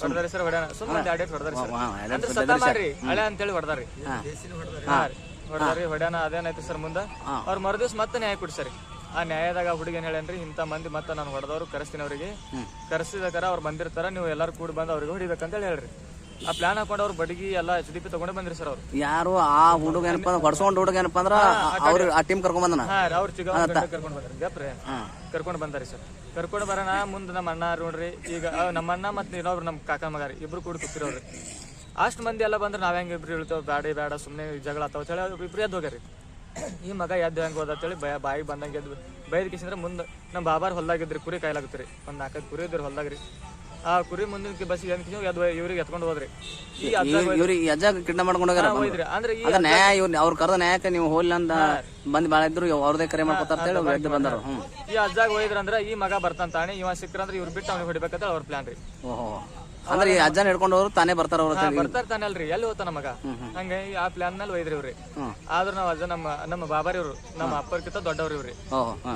ಹೊಡೆದಾರಿ ಸರ್. ಹೊಡ್ಯಾನ ಸುಮ್ಮನೆ 2 ಏಟ್ ಹೊಡೆದಾರಿ ಸರ್. ಅಂದ್ರೆ ಸತ ಮಾಡ್ರಿ ಹಳೆ ಅಂತೇಳಿ ಹೊಡೆದಾರಿ. ಹೊಡೆದಾರಿ. ಹೊಡ್ಯಾನ ಅದೇನಾಯ್ತು ಸರ್, ಮುಂದೆ ಅವ್ರ ಮರ್ದಿವ್ಸ ಮತ್ತೆ ನ್ಯಾಯ ಕೊಡ್ಸರಿ. ಆ ನ್ಯಾಯದಾಗ ಹುಡುಗಿ ಏನ್ ಹೇಳೇನ್ರಿ, ಇಂಥ ಮಂದಿ ಮತ್ತೆ ನಾನು ಹೊಡೆದವ್ರು ಕರೆಸ್ತೀನಿ ಅವ್ರಿಗೆ. ಕರೆಸಿದಾರ ಅವ್ರು ಬಂದಿರ್ತಾರ, ನೀವು ಎಲ್ಲಾರು ಕೂಡಿ ಬಂದು ಅವ್ರಿಗೆ ಹೊಡಿಬೇಕಂತೇಳಿ ಹೇಳ್ರಿ. ಆ ಪ್ಲಾನ್ ಹಾಕೊಂಡು ಅವ್ರು ಬಡಗಿ ಎಲ್ಲ HDP ತಗೊಂಡೇ ಬಂದ್ರಿ ಸರ್. ಅವ್ರು ಯಾರು ಆ ಹುಡುಗ ಏನಪ್ಪ ಹೊಡ್ಸ್ಕೊಂಡ್ ಹುಡುಗ ಏನಪ್ಪ ಅಂದ್ರ ಅವ್ರ ಆ ಟೀಮ್ ಕರ್ಕೊಂಡ್ ಬಂದನ. ಅವ್ರು ಚಿಗ ಕರ್ಕೊಂಡ್ ಬಂದ್ರಿ. ಗಪ್ರೆ ಕರ್ಕೊಂಡ್ ಬಂದಾರಿ ಸರ್. ಕರ್ಕೊಂಡ್ ಬರೋಣ ಮುಂದೆ ನಮ್ಮ ಅಣ್ಣ ನೋಡ್ರಿ. ಈಗ ನಮ್ಮ ಅಣ್ಣ ಮತ್ತೆ ಇನ್ನೊಬ್ರು ನಮ್ಮ ಕಾಕ ಮಗಾರಿ ಇಬ್ರು ಕೂಡಿ ಕೂತಿರೋರಿ. ಅಷ್ಟ್ ಮಂದಿ ಎಲ್ಲ ಬಂದ್ರೆ ನಾವ್ ಹೆಂಗ್ ಇಬ್ರು ಇಳ್ತೇವ್, ಬೇಡ ಸುಮ್ನೆ ಜಗಳ ಆತಾವ ಹೇಳಿ ಅವ್ರು ಇಬ್ರು ಎದ್ದು ಹೋಗ್ಯಾರಿ. ಈ ಮಗ ಎದ್ದು ಹೆಂಗ್ ಹೋದತ್ತೇಳಿ ಬಾಯಿಗೆ ಬಂದಂಗೆ ಎದ್ದು ಬೈದ್ ಕಿಸಿಂದ್ರೆ ಮುಂದೆ ನಮ್ಮ ಬಾಬಾರ್ ಹೊಲ್ದಾಗಿದ್ರಿ, ಕುರಿ ಕಾಯ್ಲಾಗತ್ರಿ. ಒಂದ್ 4 ಕುರಿ ಇದ್ರಿ ಹೊಲ್ದಾಗ್ರಿ. ಆ ಕುರಿ ಮುಂದಿನ ಬಸ್ಸಿಗೆ ಇವ್ರಿಗೆ ಎತ್ಕೊಂಡು ಹೋದ್ರಿ. ಇವ್ರಿಗೆ ಅಜ್ಜಾಗ ಕಿಡ್ನಾಪ್ ಮಾಡ್ಕೊಂಡು ಹೋಗ್ಯಾರ. ಅಂದ್ರೆ ಈ ನ್ಯಾಯ ಅವ್ರ ಕರೆದ ನ್ಯಾಯಕ್ಕೆ ನೀವು ಹೋಗ್ಲಿಲ್ಲ ಅಂತ ಬಂದ್ ಬಾಳ ಇದ್ರು, ಅವ್ರದೇ ಕರೆ ಮಾಡ್ಕೊತಾರ ಎದ್ದು ಬಂದಾರ. ಈ ಅಜ್ಜಾಗ ಹೋಯ್ದ್ರಂದ್ರ ಈ ಮಗ ಬರ್ತಾನ ತಾನೆ, ಇವ ಸಿಕ್ಕ್ರಂದ್ರೆ ಇವ್ರು ಬಿಟ್ಟು ಅವ್ನಿಗೆ ಹೊಡಿಬೇಕಂತ ಅವ್ರ ಪ್ಲಾನ್ ರೀ. ಓಹೋ, ಅಂದ್ರೆ ಈ ಅಜ್ಜನ ಹಿಡ್ಕೊಂಡು ಹೋದ್ರು ತಾನೇ ಬರ್ತಾರ ಅವ್ರ? ಬರ್ತಾರ ತಾನೆ ಅಲ್ರಿ, ಎಲ್ಲಿ ಹೋತಾನ ಮಗ. ಹಂಗ ಆ ಪ್ಲಾನ್ ನಲ್ಲಿ ಒಯ್ದ್ರಿ ಇವ್ರಿ. ಆದ್ರ ನಾವ್ ಅಜ್ಜ ನಮ್ಮ ಬಾಬಾರಿ ಇವ್ರು ನಮ್ಮ ಅಪ್ಪರ್ಕಿಂತ ದೊಡ್ಡವ್ರಿ ಇವ್ರಿ.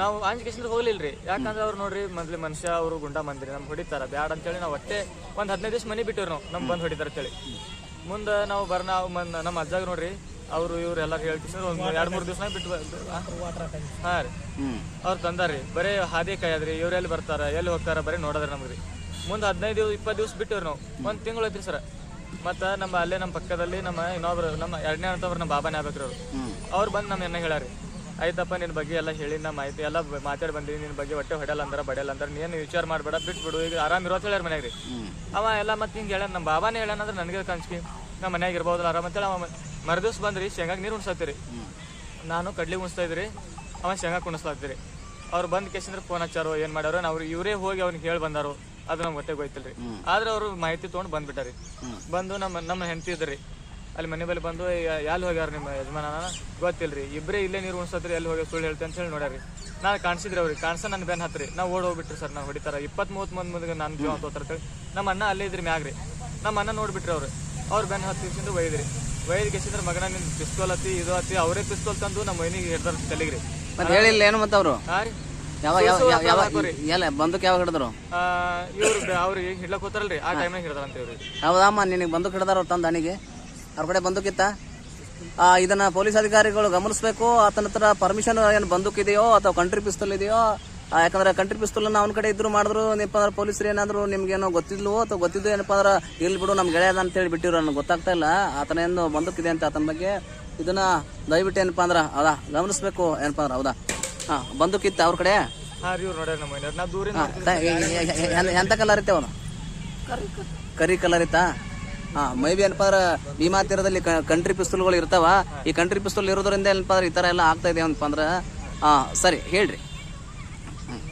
ನಾವು ಅಂಜಿಕೆಸಿಂದ್ರ ಹೋಗ್ಲಿಲ್ರಿ. ಯಾಕಂದ್ರೆ ಅವ್ರು ನೋಡ್ರಿ ಮೊದ್ಲು ಮನುಷ್ಯ ಅವ್ರು ಗುಂಡಾ ಮಂದಿರಿ, ನಮ್ಗೆ ಹೊಡಿತಾರ ಬ್ಯಾಡ ಅಂತೇಳಿ ನಾವು ಒಟ್ಟೆ ಒಂದ್ 15 ದಿವಸ ಮನಿ ಬಿಟ್ಟಿವ್ರಿ. ನಾವು ನಮ್ ಬಂದ್ ಹೊಡಿತಾರ ಅಂತೇಳಿ ಮುಂದೆ ನಾವು ನಮ್ಮ ಅಜ್ಜಾಗ ನೋಡ್ರಿ ಅವ್ರು ಇವ್ರು ಎಲ್ಲಾರು ಹೇಳ್ತಿಸಿದ್ರು. ಒಂದ್ 2-3 ದಿವಸ ಬಿಟ್ಟು ಹಾ ರೀ ಅವ್ರು ತಂದಾರಿ. ಬರೇ ಹಾದಿ ಕಾಯದ್ರಿ, ಇವ್ರು ಎಲ್ಲಿ ಬರ್ತಾರ ಎಲ್ಲಿ ಹೋಗ್ತಾರ ಬರೀ ನೋಡದ್ರಿ ನಮ್ಗ್ರಿ. ಮುಂದೆ 15-20 ದಿವಸ ಬಿಟ್ಟಿವ್ರಿ ನಾವು. 1 ತಿಂಗಳು ಐತ್ರಿ ಸರ್. ಮತ್ತ ಅಲ್ಲೇ ನಮ್ಮ ಪಕ್ಕದಲ್ಲಿ ನಮ್ಮ ಇನ್ನೊಬ್ರು ನಮ್ಮ 2ನೇ ಅಂತವ್ರು ನಮ್ಮ ಬಾಬಾನೇ ಆಗ್ಬೇಕ್ರಿ ಅವ್ರು ಬಂದು ನಮ್ಮ ಎನ್ನ ಹೇಳ್ಯಾರಿ, ಆಯ್ತಪ್ಪ ನಿನ್ ಬಗ್ಗೆ ಎಲ್ಲ ಹೇಳಿ ನಾ ಮಾಹಿತಿ ಎಲ್ಲ ಮಾತಾಡಿ ಬಂದಿನಿ, ನಿನ್ ಬಗ್ಗೆ ಹೊಟ್ಟೆ ಹೊಡೆಯಲ್ಲ ಅಂದ್ರ ಬಡಿಯಲ್ಲ ಅಂದ್ರ ನೀನು ವಿಚಾರ ಮಾಡ್ಬೇಡ, ಬಿಟ್ಬಿಡು, ಈಗ ಆರಾಮ್ ಇರೋತ್ ಹೇಳ್ಯಾರ ಮನ್ಯಾಗ್ರಿ. ಅವ ಎಲ್ಲ ಮತ್ತೆ ಹಿಂಗೆ ಹೇಳ್ಯಾನ, ನಮ್ಮ ಬಾಬಾನೇ ಹೇಳ್ಯಾನಂದ್ರೆ ನನಗೆ ಕನ್ಸ್ಕಿ ನಮ್ಮ ಮನ್ಯಾಗ ಇರ್ಬೋದಲ್ಲ ಆರಾಮ್ ಅಂತೇಳಿ. ಅವ ಮರ್ದಿವ್ಸ ಬಂದ್ರಿ ಶೇಂಗಾಗ ನೀರು ಉಣ್ಸತ್ತೀರಿ, ನಾನು ಕಡ್ಲಿ ಉಣಿಸ್ತಾ ಇದ್ರಿ, ಅವ ಶೇಂಗಾ ಕುಣಿಸ್ಲಾತ್ತೀರಿ. ಅವ್ರು ಬಂದ್ ಕೇಸಿಂದ್ರೆ ಫೋನ್ ಹಚ್ಚಾರೋ ಏನ್ ಮಾಡ್ಯಾರೋ, ಅವ್ರು ಇವರೇ ಹೋಗಿ ಅವ್ನಿಗೆ ಹೇಳಿ ಬಂದಾರೋ ಅದು ನಮ್ಗೆ ಹೊಟ್ಟೆಗೆ ಹೋಯ್ತಿಲ್ರಿ. ಆದ್ರೆ ಅವ್ರು ಮಾಹಿತಿ ತೊಗೊಂಡು ಬಂದ್ಬಿಟ್ಟಾರಿ. ಬಂದು ನಮ್ಮ ಹೆಂಡತಿ ಇದ್ರಿ ಅಲ್ಲಿ ಮನೆ ಬಳಿ ಬಂದು, ಎಲ್ಲಿ ಹೋಗ್ಯಾರ ನಿಮ್ಮ ಯಜಮಾನ ಗೊತ್ತಿಲ್ರಿ, ಇಬ್ಬರೇ ಇಲ್ಲೇ ನೀರು ಉಣಿಸತ್ರಿ, ಎಲ್ಲಿ ಹೋಗಿ ಸುಳ್ಳು ಹೇಳ್ತೆ ಅಂತ ಹೇಳಿ ನೋಡ್ಯಾರಿ. ನಾನು ಕಾಣಿಸಿದ್ರಿ ಅವ್ರಿಗೆ, ಕಾಣಿಸ ನನ್ನ ಬೆನ್ ಹತ್ರಿ, ನಾವು ಓಡ್ ಹೋಗ್ಬಿಟ್ರಿ ಸರ್. ನಾವು ಹೊಡಿತಾರ 20-30 ಮಂದಿ ಮುಂದೆ ನಾನು ಜೀವ ತೋತಾರ. ನಮ್ಮ ಅಣ್ಣ ಅಲ್ಲೇ ಇದ್ರಿ ಮ್ಯಾಗ್ರಿ. ನಮ್ಮ ಅಣ್ಣ ನೋಡ್ಬಿಟ್ರಿ ಅವ್ರು ಬೆನ್ ಹತ್ತಿಸಿಂದ ಒಯ್ದ್ರಿ. ಒಯ್ದು ಗೆಸಿದ್ರೆ ಮಗನ ನಿನ್ ಪಿಸ್ತೋಲ್ ಹತ್ತಿ ಇದು ಹತ್ತಿ ಅವರೇ ಪಿಸ್ತೋಲ್ ತಂದು ನಮ್ಮ ಮೈನಿಗೆ ಹಿಡ್ದಾರ ತಲೆಗ್ರಿ. ಹೇಳಿಲ್ಲ ಏನು ಮತ್ತೆ ಅವರು? ಹಾ ರೀ ಬಂದೂಕ್ ಯಾವಾಗ ಹಿಡಿದ್ರು? ಇವ್ರು ಅವ್ರಿಗೆ ಹಿಡ್ಲಕ್ ಹೋತಾರಲ್ರಿ, ಆ ಟೈಮ್ನಾಗ ಹಿಡ್ದಾರ ಅಂತ ಇವ್ರಿ. ಹೌದಮ್ಮ, ನಿನಗೆ ಬಂದೂಕ್ ಹಿಡ್ದಾರ ತಂದ ಅಣಿಗೆ? ಅವ್ರ ಕಡೆ ಬಂದೂಕಿತ್ತ? ಇದನ್ನ ಪೊಲೀಸ್ ಅಧಿಕಾರಿಗಳು ಗಮನಿಸಬೇಕು. ಆತನ ಹತ್ರ ಪರ್ಮಿಷನ್ ಏನು ಬಂದೂಕ್ ಇದೆಯೋ ಅಥವಾ ಕಂಟ್ರಿ ಪಿಸ್ತೂಲ್ ಇದೆಯೋ? ಯಾಕಂದ್ರೆ ಕಂಟ್ರಿ ಪಿಸ್ತೂಲ್ ಅವನ ಕಡೆ ಇದ್ರು ಮಾಡಿದ್ರು ಏನಪ್ಪ ಅಂದ್ರೆ ಪೊಲೀಸರು ಏನಾದ್ರು ನಿಮ್ಗೇನೋ ಗೊತ್ತಿದ್ಲು ಅಥವಾ ಗೊತ್ತಿದ್ದು ಏನಪ್ಪ ಅಂದ್ರೆ ಇಲ್ಲಿ ಬಿಡು ನಮ್ ಗೆಳೆಯದ ಅಂತ ಹೇಳಿ ಬಿಟ್ಟಿರು, ನನಗೆ ಗೊತ್ತಾಗ್ತಾ ಇಲ್ಲ ಆತನ ಏನು ಬಂದೂಕ್ ಇದೆ ಅಂತ. ಆತನ ಬಗ್ಗೆ ಇದನ್ನ ದಯವಿಟ್ಟು ಏನಪ್ಪಾ ಅಂದ್ರ ಹೌದಾ ಗಮನಿಸ್ಬೇಕು ಏನಪ್ಪಾ ಅಂದ್ರ. ಹೌದಾ ಬಂದೂಕಿತ್ತ ಅವ್ರ ಕಡೆ? ಎಂತ ಕಲರ್ ಇತ್ತೆ ಅವನು? ಕರಿ ಕಲರ್ ಇತ್ತಾ? ಮೈ ಬಿ ಏನಪ್ಪ ಅಂದ್ರೆ ಭೀಮಾ ತೀರದಲ್ಲಿ ಕಂಟ್ರಿ ಪಿಸ್ತೂಲ್ಗಳು ಇರ್ತಾವ. ಈ ಕಂಟ್ರಿ ಪಿಸ್ತೂಲ್ ಇರೋದ್ರಿಂದ ಏನಪ್ಪ ಅಂದ್ರೆ ಈ ತರ ಎಲ್ಲ ಆಗ್ತಾ ಇದೆ ಏನಪ್ಪ ಅಂದ್ರೆ. ಸರಿ ಹೇಳ್ರಿ.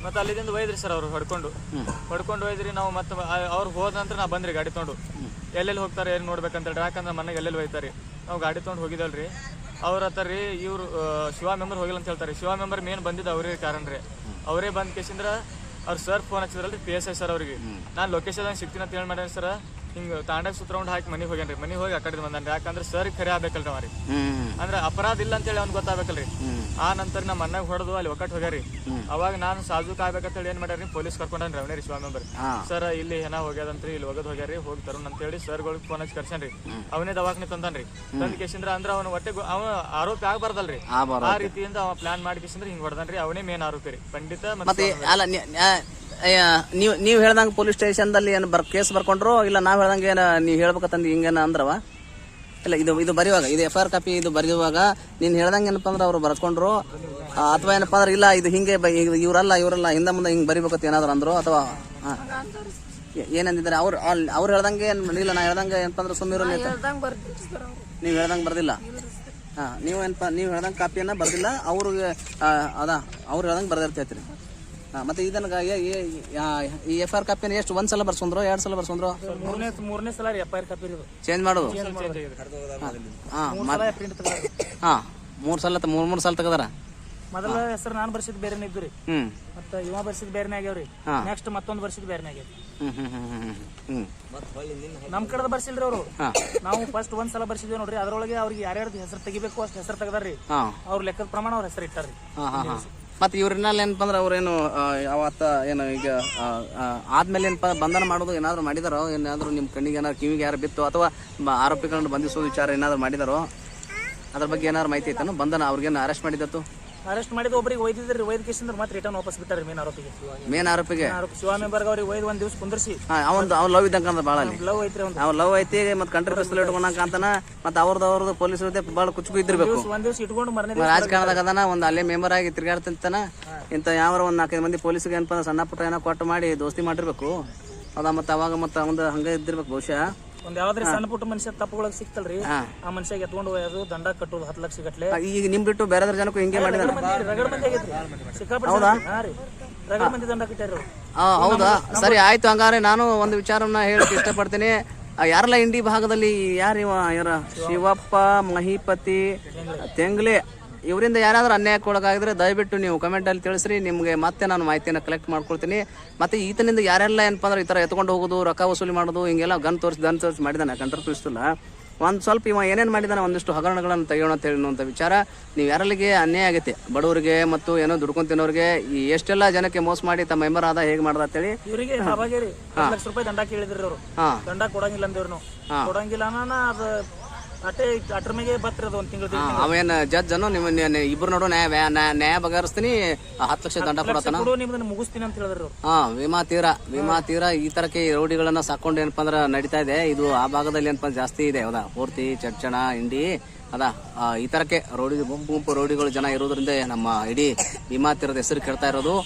ಮತ್ತೆ ಅಲ್ಲಿಂದ ಒಯ್ದ್ರಿ ಸರ್ ಅವ್ರು ಹೊಡ್ಕೊಂಡು ಒಯ್ದ್ರಿ. ನಾವು ಮತ್ತೆ ಅವ್ರು ಹೋದ ನಂತರ ನಾ ಬಂದ್ರಿ ಗಾಡಿ ತೊಗೊಂಡು. ಎಲ್ಲೆಲ್ಲಿ ಹೋಗ್ತಾರೆ ಏನು ನೋಡ್ಬೇಕಂತ ಹೇಳಿ, ಯಾಕಂದ್ರೆ ಮನೆಗೆ ಎಲ್ಲೆಲ್ಲಿ ಒಯ್ತಾರೆ. ನಾವು ಗಾಡಿ ತೊಗೊಂಡು ಹೋಗಿದಲ್ರಿ. ಅವ್ರ ಹತ್ತಾರ್ರಿ ಇವ್ರು ಶಿವ ಮೆಂಬರ್ ಹೋಗಿಲ್ಲ ಅಂತ ಹೇಳ್ತಾರೆ. ಶಿವ ಮೆಂಬರ್ ಮೇನ್ ಬಂದಿದ್ದು ಅವ್ರಿಗೆ ಕಾರಣ ರೀ. ಅವರೇ ಬಂದ್ ಕೇಸಿಂದ್ರ ಅವ್ರ ಸರ್ ಫೋನ್ ಹಚ್ಚಿದ್ರಲ್ರಿ PSI ಸರ್ ಅವ್ರಿಗೆ. ನಾನು ಲೊಕೇಶನ್ ಸಿಗ್ತೀನಿ ಅಂತ ಹೇಳಿ ಮಾಡ್ಯಾನ ಸರ್. ಹಿಂಗ ತಾಂಡಾಗ ಸುತ್ತರೌಂಡ್ ಹಾಕಿ ಮನೆಗೆ ಹೋಗ್ಯಾನ್ರಿ. ಮನೆಗೆ ಹೋಗಿ ಆ ಕಡೆ ಬಂದಾನ್ರಿ. ಯಾಕಂದ್ರೆ ಸರ್ ಖರೆ ಆಗ್ಬೇಕಲ್ರಿ ಅವ್ರಿ, ಅಂದ್ರೆ ಅಪರಾಧ ಇಲ್ಲ ಅಂತೇಳಿ ಅವ್ನಿಗೆ ಗೊತ್ತಾಗ್ಬೇಕಲ್ರಿ. ಆ ನಂತರ ನಮ್ಮ ಅಣ್ಣಾಗ ಹೊಡೆದು ಅಲ್ಲಿ ಒಕ್ಕಟ್ಟು ಹೋಗ್ಯಾರಿ. ಅವಾಗ ನಾನು ಸಾಜುಕ್ ಆಗ್ಬೇಕಂತೇಳಿ ಏನ್ ಮಾಡ್ಯಾರಿ, ಪೊಲೀಸ್ ಕರ್ಕೊಂಡ್ರಿ ರವಣಿ ಶಿವ ಮೆಂಬರ್. ಸರ್ ಇಲ್ಲಿ ಏನ ಹೋಗ್ಯದಂತ್ರಿ, ಇಲ್ಲಿ ಒಗದ್ ಹೋಗ್ಯಾರಿ, ಹೋಗಿ ತರುಣ್ ಅಂತ ಹೇಳಿ ಸರ್ಗಳಿಗೆ ಫೋನ್ ಹಚ್ಚಿ ಕರ್ಸನ್ರಿ. ಅವನೇ ದವಾಖಾನೆ ತಂದನ್ರಿ. ತಂದ್ ಕೇಸಿಂದ್ರ ಅಂದ್ರ ಅವನ ಹೊಟ್ಟೆ ಅವ ಆರೋಪಿ ಆಗ್ಬಾರ್ದಲ್ರಿ. ಆ ರೀತಿಯಿಂದ ಅವ ಪ್ಲಾನ್ ಮಾಡಿ ಕೇಸಿಂದ್ರ ಹಿಂಗ್ ಹೊಡೆದನ್ರಿ. ಅವನೇ ಮೇನ್ ಆರೋಪಿ ರೀ. ಪಂಡಿತ ಮತ್ತೆ ನೀವ್ ಹೇಳ್ದಂಗ ಪೊಲೀಸ್ ಸ್ಟೇಷನ್ದಲ್ಲಿ ಏನ್ ಕೇಸ್ ಬರ್ಕೊಂಡ್ರು ಇಲ್ಲ ನಾವ್ ಹೇಳ್ದಂಗ ಏನ ನೀವ್ ಹೇಳ್ಬೇಕಂತ ಹಿಂಗೇನ ಅಂದ್ರವ? ಇಲ್ಲ ಇದು ಬರೆಯುವಾಗ ಇದು FIR ಕಾಪಿ ಇದು ಬರೆಯುವಾಗ ನೀನು ಹೇಳ್ದಂಗೆ ಏನಪ್ಪ ಅಂದ್ರೆ ಅವ್ರು ಬರ್ಕೊಂಡ್ರು ಅಥವಾ ಏನಪ್ಪ ಅಂದ್ರೆ ಇಲ್ಲ ಇದು ಹಿಂಗೆ ಇವರಲ್ಲ ಹಿಂದೆ ಮುಂದೆ ಹಿಂಗೆ ಬರಿಬೇಕಂತ ಏನಾದ್ರು ಅಂದ್ರು ಅಥವಾ ಏನಂದಿದ್ದಾರೆ ಅವ್ರು ಹೇಳ್ದಂಗೆ ಇಲ್ಲ ನಾ ಹೇಳ್ದಂಗೆ ಏನಪ್ಪ ಅಂದ್ರೆ ಸುಮ್ಮನೆ ಹೇಳ್ದಂಗೆ ಬರ್ತೀವಿ ಸರ್ ಅವ್ರು. ನೀವು ಹೇಳ್ದಂಗೆ ಬರ್ದಿಲ್ಲ ನೀವು ಹೇಳ್ದಂಗೆ ಕಾಪಿಯನ್ನ ಬರ್ದಿಲ್ಲ ಅವ್ರಿಗೆ ಅವ್ರು ಹೇಳ್ದಂಗೆ ಬರ್ದಿರ್ತೈತ್ರಿ ಮತ್ತೆ ಇದನ್ನ ಈ FIR ಕಾಪಿನ ಎಷ್ಟು ಒಂದ್ ಸಲ ಬರ್ಸಂದ್ರು 2 ಸಲ ಬರ್ಸಂದ್ರು ಮೂರನೇ ಸಲ ರೀ FIR ಕಾಪಿ ಇದು ಚೇಂಜ್ ಮಾಡೋದು ಮೂರ್ ಸಲ ತೆಗದಾರ ಮೊದಲ ಹೆಸರು ನಾನು ಬರ್ಸಿದ್ ಬೇರೆನೇ ಇದ್ದು ರೀ ಮತ್ತ ಇವ ಬರ್ಸಿದ್ ಬೇರೆನೇ ಆಗ್ಯಾವ್ರಿ ನೆಕ್ಸ್ಟ್ ಮತ್ತೊಂದ್ ಬರ್ಸಿದ್ ಬೇರೆನೇ ಆಗ್ಯಾವ ನಮ್ ಕಡೆದ ಬರ್ಸಿಲ್ರಿ ಅವ್ರು ನಾವು ಫಸ್ಟ್ ಒಂದ್ ಸಲ ಬರ್ಸಿದ್ವಿ ನೋಡ್ರಿ ಅದ್ರೊಳಗೆ ಅವ್ರಿಗೆ ಯಾರ್ಯಾರ್ದು ಹೆಸರು ತೆಗಿಬೇಕು ಅಷ್ಟು ಹೆಸರು ತೆಗದಾರ್ರಿ ಅವ್ರ ಲೆಕ್ಕದ ಪ್ರಮಾಣ ಅವ್ರ ಹೆಸರು ಇಟ್ಟಾರ್ರಿ ಮತ್ತೆ ಇವ್ರನ್ನೆಲ್ಲ ಏನಪ್ಪ ಅಂದ್ರೆ ಅವ್ರೇನು ಅವತ್ತ ಏನು ಈಗ ಆದ್ಮೇಲೆ ಏನಪ್ಪ ಬಂಧನ ಮಾಡೋದು ಏನಾದ್ರು ಮಾಡಿದಾರೋ ಏನಾದ್ರು ನಿಮ್ ಕಣ್ಣಿಗೆ ಏನಾದ್ರು ಕಿವಿಗೆ ಯಾರು ಬಿತ್ತು ಅಥವಾ ಆರೋಪಿಗಳನ್ನ ಬಂಧಿಸೋ ವಿಚಾರ ಏನಾದ್ರು ಮಾಡಿದಾರೋ ಅದ್ರ ಬಗ್ಗೆ ಏನಾದ್ರು ಮಾಹಿತಿ ಐತನು ಬಂಧನ ಅವ್ರಿಗೇನು ಅರೆಸ್ಟ್ ಮಾಡಿದತ್ತು ಅರೆಸ್ಟ್ ಮಾಡಿದ ಒಬ್ಬರಿಗೆ ಒಯ್ದಿದ್ರಿ ಒಯ್ದ ಕೇಸಿಂದ್ರ ಮತ್ತೆ ರಿಟರ್ನ್ ವಾಪಸ್ ಬಿಟ್ಟಾರಿ ಮೇನ್ ಆರೋಪಿಗೆ ಶಿವ ಮೆಂಬರ್ಗೆ ಅವ್ರಿಗೆ ಒಯ್ದು ಒಂದ್ ದಿವಸ ಕುಂದರ್ಸಿ ಅವ್ನು ಲವ್ ಇದ್ದಂಕ ಅಂದ್ರೆ ಭಾಳ ಲವ್ ಐತ್ರಿ ಅವ್ನು ಲವ್ ಐತಿ ಮತ್ತೆ ಕಂಟ್ರಿ ಪಿಸ್ತೂಲ್ ಇಟ್ಕೊಂಡಂಕ ಅಂತಾನ ಮತ್ತೆ ಅವ್ರದ್ದು ಪೊಲೀಸ್ ಭಾಳ ಕುಚ್ಚು ಇದ್ದಿರ್ಬೇಕು ಒಂದ್ ದಿವಸ ಇಟ್ಕೊಂಡು ಮರನೇ ರಾಜಕಾರಣದಾಗ ಅದಾನ ಒಂದ್ ಅಲ್ಲೇ ಮೆಂಬರ್ ಆಗಿ ತಿರ್ಗಾಡ್ತಿರ್ತಾನ ಇಂತ ಯಾವ ಒಂದ್ 4-5 ಮಂದಿ ಪೊಲೀಸ್ಗೆ ಏನಪ್ಪ ಸಣ್ಣ ಪುಟ್ಟ ಏನೋ ಕೊಟ್ಟು ಮಾಡಿ ದೋಸ್ತಿ ಮಾಡಿರ್ಬೇಕು ಮತ್ತೆ ಅವಾಗ ಮತ್ತೆ ಒಂದು ಹಂಗ ಇದ್ದಿರ್ಬೇಕು ಬಹುಶಃ ಒಂದ್ ಯಾವ್ದ್ರಿ ಸಣ್ಣ ಪುಟ್ಟ ಮನುಷ್ಯ ತಪ್ಪುಗಳಿಗೆ ಸಿಕ್ತಲ್ರಿ ಆ ಮನುಷ್ಯಗೆ ಎತ್ಕೊಂಡು ಹೋಗೋದು ದಂಡ ಕಟ್ಟೋದು 10 ಲಕ್ಷ ಗಟ್ಲೆ ಈಗ ನಿಮ್ ಬಿಟ್ಟು ಬೇರೆ ಜನಕ್ಕೂ ಹಿಂಗೆ ಮಾಡಿದಾರೆ ರಗಡ್ ಮಂದಿ ಆಗೈತ್ರಿ ಸಿಕ್ಕಾಪಟ್ಟೆ ರಗಡ್ ಮಂದಿ ದಂಡ ಕಟ್ಟಾರ ಹೌದಾ ಸರಿ ಆಯ್ತು ಹಂಗಾರೆ ನಾನು ಒಂದು ವಿಚಾರವನ್ನ ಹೇಳಕ್ ಇಷ್ಟಪಡ್ತೀನಿ ಯಾರಲ್ಲ ಇಂಡಿ ಭಾಗದಲ್ಲಿ ಯಾರ ಶಿವಪ್ಪ ಮಹಿಪತಿ ತೆಂಗ್ಲೆ ಇವರಿಂದ ಯಾರಾದ್ರೂ ಅನ್ಯಾಯಕ್ಕೆ ಒಳಗಾಗಿದ್ರೆ ದಯವಿಟ್ಟು ನೀವು ಕಮೆಂಟ್ ಅಲ್ಲಿ ತಿಳಿಸ್ರಿ ನಿಮ್ಗೆ ಮತ್ತೆ ನಾನು ಮಾಹಿತಿಯನ್ನು ಕಲೆಕ್ಟ್ ಮಾಡ್ಕೊಳ್ತೀನಿ ಮತ್ತೆ ಈತನಿಂದ ಯಾರೆಲ್ಲ ಏನಪ್ಪ ಅಂದ್ರೆ ಈ ತರ ಎತ್ಕೊಂಡು ಹೋಗೋದು ರೊಕ್ಕ ವಸೂಲಿ ಮಾಡೋದು ಹಿಂಗೆಲ್ಲ ಗನ್ ತೋರಿಸಿ ಮಾಡಿದಾನೆ ಕಂಟ್ರೋಲ್ ತೋರಿಸ್ತಿಲ್ಲ ಒಂದ್ ಸ್ವಲ್ಪ ಇವ ಏನೇನ್ ಮಾಡಿದಾನೆ ಒಂದಿಷ್ಟು ಹಗರಣಗಳನ್ನು ತೆಗೆಯೋಣ ಅಂತ ಹೇಳುವಂತ ವಿಚಾರ ನೀವು ಯಾರಲ್ಲಿಗೆ ಅನ್ಯಾಯ ಆಗೈತೆ ಬಡವರಿಗೆ ಮತ್ತು ಏನೋ ದುಡ್ಕೊಂಡ್ ತಿನ್ನೋರಿಗೆ ಈ ಎಷ್ಟೆಲ್ಲ ಜನಕ್ಕೆ ಮೋಸ ಮಾಡಿ ತಮ್ಮ ಮೆಂಬರ್ ಆದ ಹೇಗೆ ಮಾಡ್ದ ಅಂತೇಳಿ ಇವರಿಗೆ ಅವಾಗೇರಿ 10 ಲಕ್ಷ ರೂಪಾಯಿ ದಂಡ ಕೇಳಿದ್ರಿ ಅವರು ದಂಡ ಕೊಡಂಗಿಲ್ಲ ಅಂದೇವ್ರು ಕೊಡಂಗಿಲ್ಲ ಅಣ್ಣ ಅಟೇ ಅಟ್ರ ಮೇಲೆ ಬತ್ರಿ ಅದು 1 ತಿಂಗಳು ಅವೇನ್ ಜಡ್ಜ್ ಅನ್ನು ನಿಮ್ಮ ಇಬ್ರು ನೋಡು ನ್ಯಾಯ ಬಗೆಹರಿಸ್ತೀನಿ 10 ಲಕ್ಷ ದಂಡ ಕೊಡತಾನ ನಿಮ್ದನ್ನ ಮುಗಿಸ್ತೀನಿ ಅಂತ ಹೇಳಿದ್ರು ವಿಮಾ ತೀರ ಈ ತರಕ್ಕೆ ರೌಡಿಗಳನ್ನ ಸಾಕೊಂಡು ಏನಪ್ಪ ಅಂದ್ರೆ ನಡೀತಾ ಇದೆ ಇದು ಆ ಭಾಗದಲ್ಲಿ ಏನಪ್ಪ ಜಾಸ್ತಿ ಇದೆ ಹೌದಾ ಪೂರ್ತಿ ಚಡ್ಚಣ ಇಂಡಿ ಈ ತರಕ್ಕೆ ಗುಂಪು ರೌಡಿಗಳು ಜನ ಇರೋದ್ರಿಂದ ನಮ್ಮ ಇಡೀ ವಿಮಾ ತೀರದ ಹೆಸರು ಕೇಳ್ತಾ ಇರೋದು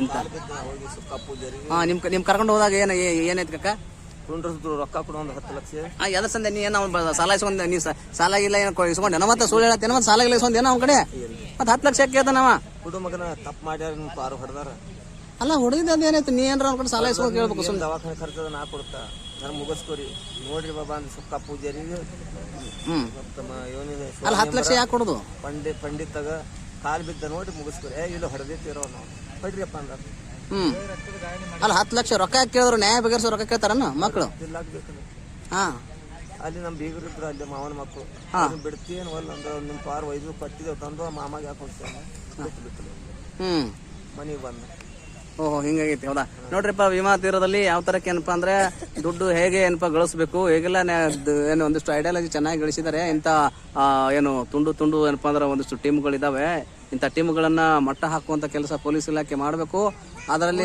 ಎಂತ ನಿಮ್ ಕರ್ಕೊಂಡು ಹೋದಾಗ ಏನೈತ್ ಕಕ್ಕ ರೊಕ್ಕ ಕೊಡು ಒಂದು 10 ಲಕ್ಷ ಎದ್ರ ಸಂದೆ ನೀ ಏನೋ ಸಾಲ ಇಸ್ಕೊಂಡ್ ನೀ ಸಾಲ ಇಲ್ಲ ಏನೋ ಇಸ್ಕೊಂಡೆ ಮತ್ತೆ ಸುಳ್ಳು ಹೇಳತ್ತೇನ ಮತ್ತೆ ಸಾಲ ಇಲ್ಲ ಇಸ್ಕೊಂಡೇನ ಅವ್ನ ಕಡೆ ಮತ್ತೆ 10 ಲಕ್ಷ ಕೇಳ್ತಾನವ ಹುಡು ಮಗನ ತಪ್ಪು ಮಾಡ್ಯಾರ ಪಾರು ಹೊಡೆದಾರ ಅಲ್ಲ ಹೊಡೆದ ಏನಾಯ್ತು ನೀ ಏನಾರ ಅವ್ನ ಕಡೆ ಸಾಲ ಇಸ್ಕೊಂಡ್ ಕೇಳ್ಬೇಕು ಸುಮ್ಮನೆ ದವಾಖಾನೆ ಖರ್ಚದ ನಾ ಕೊಡ್ತಾ ನಾನು ಮುಗಿಸ್ಕೋರಿ ನೋಡ್ರಿ ಬಾಬಾ ಅಂದ್ ಸುಕ್ಕ ಪೂಜಾರಿ ಅಲ್ಲ 10 ಲಕ್ಷ ಯಾಕೆ ಕೊಡುದು ಪಂಡಿತಾಗ ಕಾಲ್ ಬಿದ್ದ ನೋಡಿ ಮುಗಿಸ್ಕೋರಿ ಇಲ್ಲ ಹೊಡೆದಿಟ್ಟಿರೋ ನಾವು ಹೊಡ್ರಿಯಪ್ಪ ಅಂದ ಅಲ್ಲ 10 ಲಕ್ಷ ರೊಕ್ಕ ಕೇಳಿದ್ರು ನ್ಯಾಯ ಬಗೆಹರಿಸೋ ರೊಕ್ಕ ಕೇಳ್ತಾರನ್ನ ಮಕ್ಕಳು ಅಲ್ಲಿ ನಮ್ ಬೀಗರು ಇದ್ರು ಅಲ್ಲಿ ಮಾವನ ಮಕ್ಕಳು ಬಿಡ್ತೀನ್ ಒಲ್ಲ ಅಂದ್ರೆ ನಿಮ್ ಪಾರ್ ಒಯ್ದು ಕಟ್ಟಿದೇವ್ ತಂದು ಮಾಮಾಗ ಯಾಕೆ ಹೋಗ್ತೇನೆ ಬಿಟ್ಟು ಮನೆಗೆ ಬಂದ ಓಹೋ ಹಿಂಗಾಗೈತಿ ಹೌದಾ ನೋಡ್ರಿಪ್ಪ ವಿಮಾ ತೀರದಲ್ಲಿ ಯಾವ ತರಕ್ಕೆ ಏನಪ್ಪಾ ಅಂದ್ರೆ ದುಡ್ಡು ಹೇಗೆ ಏನಪ್ಪಾ ಗಳಿಸ್ಬೇಕು ಹೇಗೆಲ್ಲ ಏನು ಒಂದಿಷ್ಟು ಐಡಿಯಾಲಜಿ ಚೆನ್ನಾಗಿ ಗಳಿಸಿದ್ದಾರೆ ಇಂಥ ಏನು ತುಂಡು ಏನಪ್ಪಾ ಅಂದ್ರೆ ಒಂದಿಷ್ಟು ಟೀಮ್ಗಳಿದಾವೆ ಇಂಥ ಟೀಮ್ಗಳನ್ನ ಮಟ್ಟ ಹಾಕುವಂತ ಕೆಲಸ ಪೊಲೀಸ್ ಇಲಾಖೆ ಮಾಡಬೇಕು ಅದರಲ್ಲಿ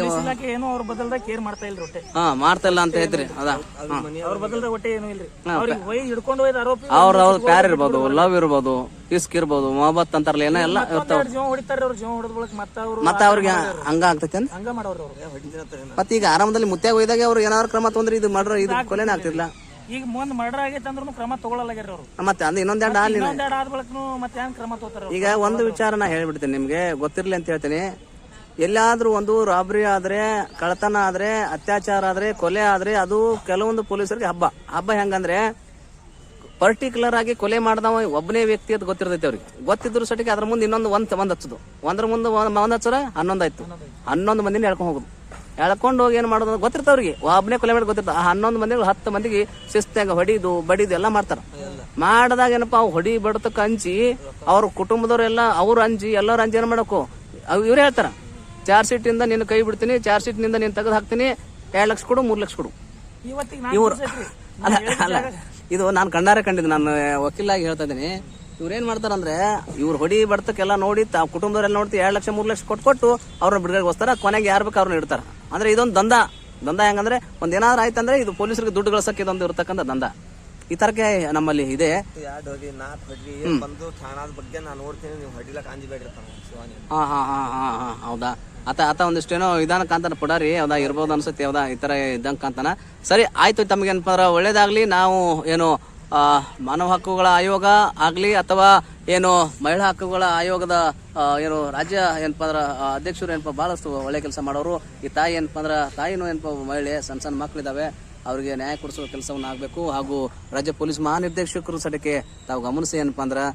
ಏನು ಅವ್ರ ಬದಲ್ದಾಗ ಕೇರ್ ಮಾಡ್ತಾ ಇಲ್ರಿ ಒಟ್ಟೆ ಮಾಡ್ತಾ ಇಲ್ಲ ಅಂತ ಹೇಳ್ರಿ ಅದಾ ಅವ್ರ ಬದಲ್ದಾಗ ಒಟ್ಟೆ ಏನು ಇಲ್ರಿ ಅವ್ರಿಗೆ ಒಯ್ದು ಹಿಡ್ಕೊಂಡು ಹೋಯ್ದ ಆರೋಪಿ ಅವ್ರ ಪ್ಯಾರ್ ಇರ್ಬೋದು ಲವ್ ಇರ್ಬೋದು ಇಸ್ಕ್ ಇರ್ಬೋದು ಮೊಹಬ್ಬತ್ ಅಂತಾರಲ್ಲ ಏನೋ ಎಲ್ಲ ಇರ್ತಾವ ಜೀವ ಹೊಡಿತಾರ ಅವ್ರು ಜೀವ ಹೊಡೆದ ಬಳಕ ಮತ್ತೆ ಅವ್ರಿಗೆ ಹಂಗ ಆಗ್ತೈತೆ ಅಂತ ಹಂಗ ಮಾಡೋರು ಅವ್ರು ಮತ್ತೆ ಈಗ ಆರಾಮದಲ್ಲಿ ಮುತ್ಯಾಗ ಒಯ್ದಾಗ ಅವ್ರು ಏನಾದ್ರು ಕ್ರಮ ತೊಂದ್ರೆ ಇದು ಮಾಡ್ರ ಇದು ಕೊಲೆನೇ ಆಗ್ತಿರ್ಲಿಲ್ಲ ಈಗ ಮುಂದ್ ಮರ್ಡರ್ ಆಗೈತೆ ಅಂದ್ರೂ ಕ್ರಮ ತಗೊಳ್ಳಲಾಗ್ಯಾರ ಅವ್ರು ಮತ್ತೆ ಅಂದ್ರೆ ಇನ್ನೊಂದೆರಡು ಆದ ಬಳಕನು ಮತ್ತೆ ಹೆಂಗ್ ಕ್ರಮ ತಗೋತಾರ ಈಗ ಒಂದು ವಿಚಾರ ನಾ ಹೇಳ್ಬಿಡ್ತೀನಿ ನಿಮ್ಗೆ ಗೊತ್ತಿರ್ಲಿ ಅಂತ ಹೇಳ್ತೀನಿ ಎಲ್ಲಾದ್ರೂ ಒಂದು ರಾಬರಿ ಆದ್ರೆ ಕಳ್ಳತನ ಆದ್ರೆ ಅತ್ಯಾಚಾರ ಆದ್ರೆ ಕೊಲೆ ಆದ್ರೆ ಅದು ಕೆಲವೊಂದು ಪೊಲೀಸರಿಗೆ ಹಬ್ಬ ಹೆಂಗಂದ್ರೆ ಪರ್ಟಿಕ್ಯುಲರ್ ಆಗಿ ಕೊಲೆ ಮಾಡಿದವ ಒಬ್ಬನೇ ವ್ಯಕ್ತಿ ಅಂತ ಗೊತ್ತಿರ್ತೈತಿ ಅವ್ರಿಗೆ ಗೊತ್ತಿದ್ರು ಸಟಿಗೆ ಅದ್ರ ಮುಂದೆ ಇನ್ನೊಂದು ಒಂದ್ ಹಚ್ಚದು ಒಂದ್ರ ಮುಂದೆ ಒಂದ್ ಹಚ್ಚರ 11 ಆಯ್ತು 11 ಮಂದಿನ ಎಳ್ಕೊಂಡ್ ಹೋಗುದು ಎಳ್ಕೊಂಡು ಹೋಗಿ ಏನ್ ಮಾಡೋದು ಗೊತ್ತಿರ್ತಾವ್ರಿಗೆ ಒಬ್ಬನೇ ಕೊಲೆ ಮಾಡಿ ಗೊತ್ತಿರ್ತಾವ 11 ಮಂದಿಗಳು 10 ಮಂದಿಗೆ ಶಿಸ್ತಾಗ ಹೊಡಿದು ಬಡಿದು ಎಲ್ಲ ಮಾಡ್ತಾರ ಮಾಡದಾಗ ಏನಪ್ಪಾ ಅವ್ ಹೊಡಿ ಬಡತಕ್ಕ ಹಂಚಿ ಅವ್ರ ಕುಟುಂಬದವ್ರೆಲ್ಲ ಅವ್ರು ಅಂಜಿ ಎಲ್ಲರೂ ಅಂಜಿ ಏನ್ ಮಾಡಕು ಇವ್ರೇ ಹೇಳ್ತಾರ ಚಾರ್ಜ್ ಶೀಟ್ ಇಂದ ನೀನು ಕೈ ಬಿಡ್ತೀನಿ ಚಾರ್ಜ್ ಶೀಟ್ ನಿಂದ ನೀನ್ ತೆಗೆದು ಹಾಕ್ತೀನಿ 2 ಲಕ್ಷ ಕೊಡು 3 ಲಕ್ಷ ಕೊಡು ಇವ್ರು ಅಲ್ಲ ಇದು ನಾನು ಕಂಡಿದ್ದು ನಾನು ವಕೀಲಾಗಿ ಹೇಳ್ತಾ ಇದ್ದೀನಿ ಇವ್ರೇನ್ ಮಾಡ್ತಾರಂದ್ರೆ ಇವ್ರು ಹೊಡಿ ಬಡ್ತಕ್ಕೆಲ್ಲ ನೋಡಿ ಕುಟುಂಬದವರೆಲ್ಲ ನೋಡ್ತಿ 2 ಲಕ್ಷ 3 ಲಕ್ಷ ಕೊಟ್ಟು ಅವ್ರನ್ನ ಬಿಡುಗಡೆಗೋಸ್ಕರ ಕೊನೆಗೆ ಯಾರು ಬೇಕು ಅವ್ರನ್ನ ಇಡ್ತಾರ ಅಂದ್ರೆ ಇದೊಂದು ದಂಧ ಹೆಂಗಂದ್ರೆ ಒಂದ್ ಏನಾದ್ರು ಆಯ್ತಂದ್ರೆ ಇದು ಪೊಲೀಸರಿಗೆ ದುಡ್ಡು ಗಳಿಸಕ್ಕೆ ಇದೊಂದು ಇರ್ತಕ್ಕಂಥ ದಂಧ ಈ ತರಕ್ಕೆ ನಮ್ಮಲ್ಲಿ ಇದೆ. 2 ಹೊಡಿ 4 ಹೊಡಿ ಬಂದು ಠಾಣಾದ ಬಗ್ಗೆ ನಾನು ನೋಡ್ತೀನಿ, ನೀವು ಹೊಡಿಲಕ್ ಅಂಜಬೇಡ್ರಿ ಶಿವಾನಿ. ಹೌದಾ ಆತ ಒಂದಿಷ್ಟೇನೋ ವಿಧಾನ ಕಾಂತನ ಪುಡಾರಿ ಯಾವ್ದಾ ಇರ್ಬೋದು ಅನ್ಸುತ್ತೆ, ಯಾವ್ದಾ ಈ ತರ ಇದ್ದಂಗೆ ಕಾಂತನ. ಸರಿ ಆಯ್ತು, ತಮಗೇನಪ್ಪ ಅಂದ್ರೆ ಒಳ್ಳೇದಾಗ್ಲಿ. ನಾವು ಏನು ಮಾನವ ಹಕ್ಕುಗಳ ಆಯೋಗ ಆಗ್ಲಿ ಅಥವಾ ಏನು ಮಹಿಳಾ ಹಕ್ಕುಗಳ ಆಯೋಗದ ಏನು ರಾಜ್ಯ ಏನಪ್ಪ ಅಂದ್ರೆ ಅಧ್ಯಕ್ಷರು ಏನಪ್ಪ ಬಹಳಷ್ಟು ಒಳ್ಳೆ ಕೆಲಸ ಮಾಡೋರು. ಈ ತಾಯಿ ಏನಪ್ಪ ಅಂದ್ರೆ ತಾಯಿನೂ ಏನಪ್ಪ ಮಹಿಳೆ, ಸಣ್ಣ ಮಕ್ಕಳಿದಾವೆ, ಅವರಿಗೆ ನ್ಯಾಯ ಕೊಡಿಸುವ ಕೆಲಸವನ್ನು ಆಗಬೇಕು. ಹಾಗೂ ರಾಜ್ಯ ಪೊಲೀಸ್ ಮಹಾನಿರ್ದೇಶಕರು ಸಡಕ್ಕೆ ತಾವು ಗಮನಿಸಿ ಏನಪ್ಪ ಅಂದ್ರೆ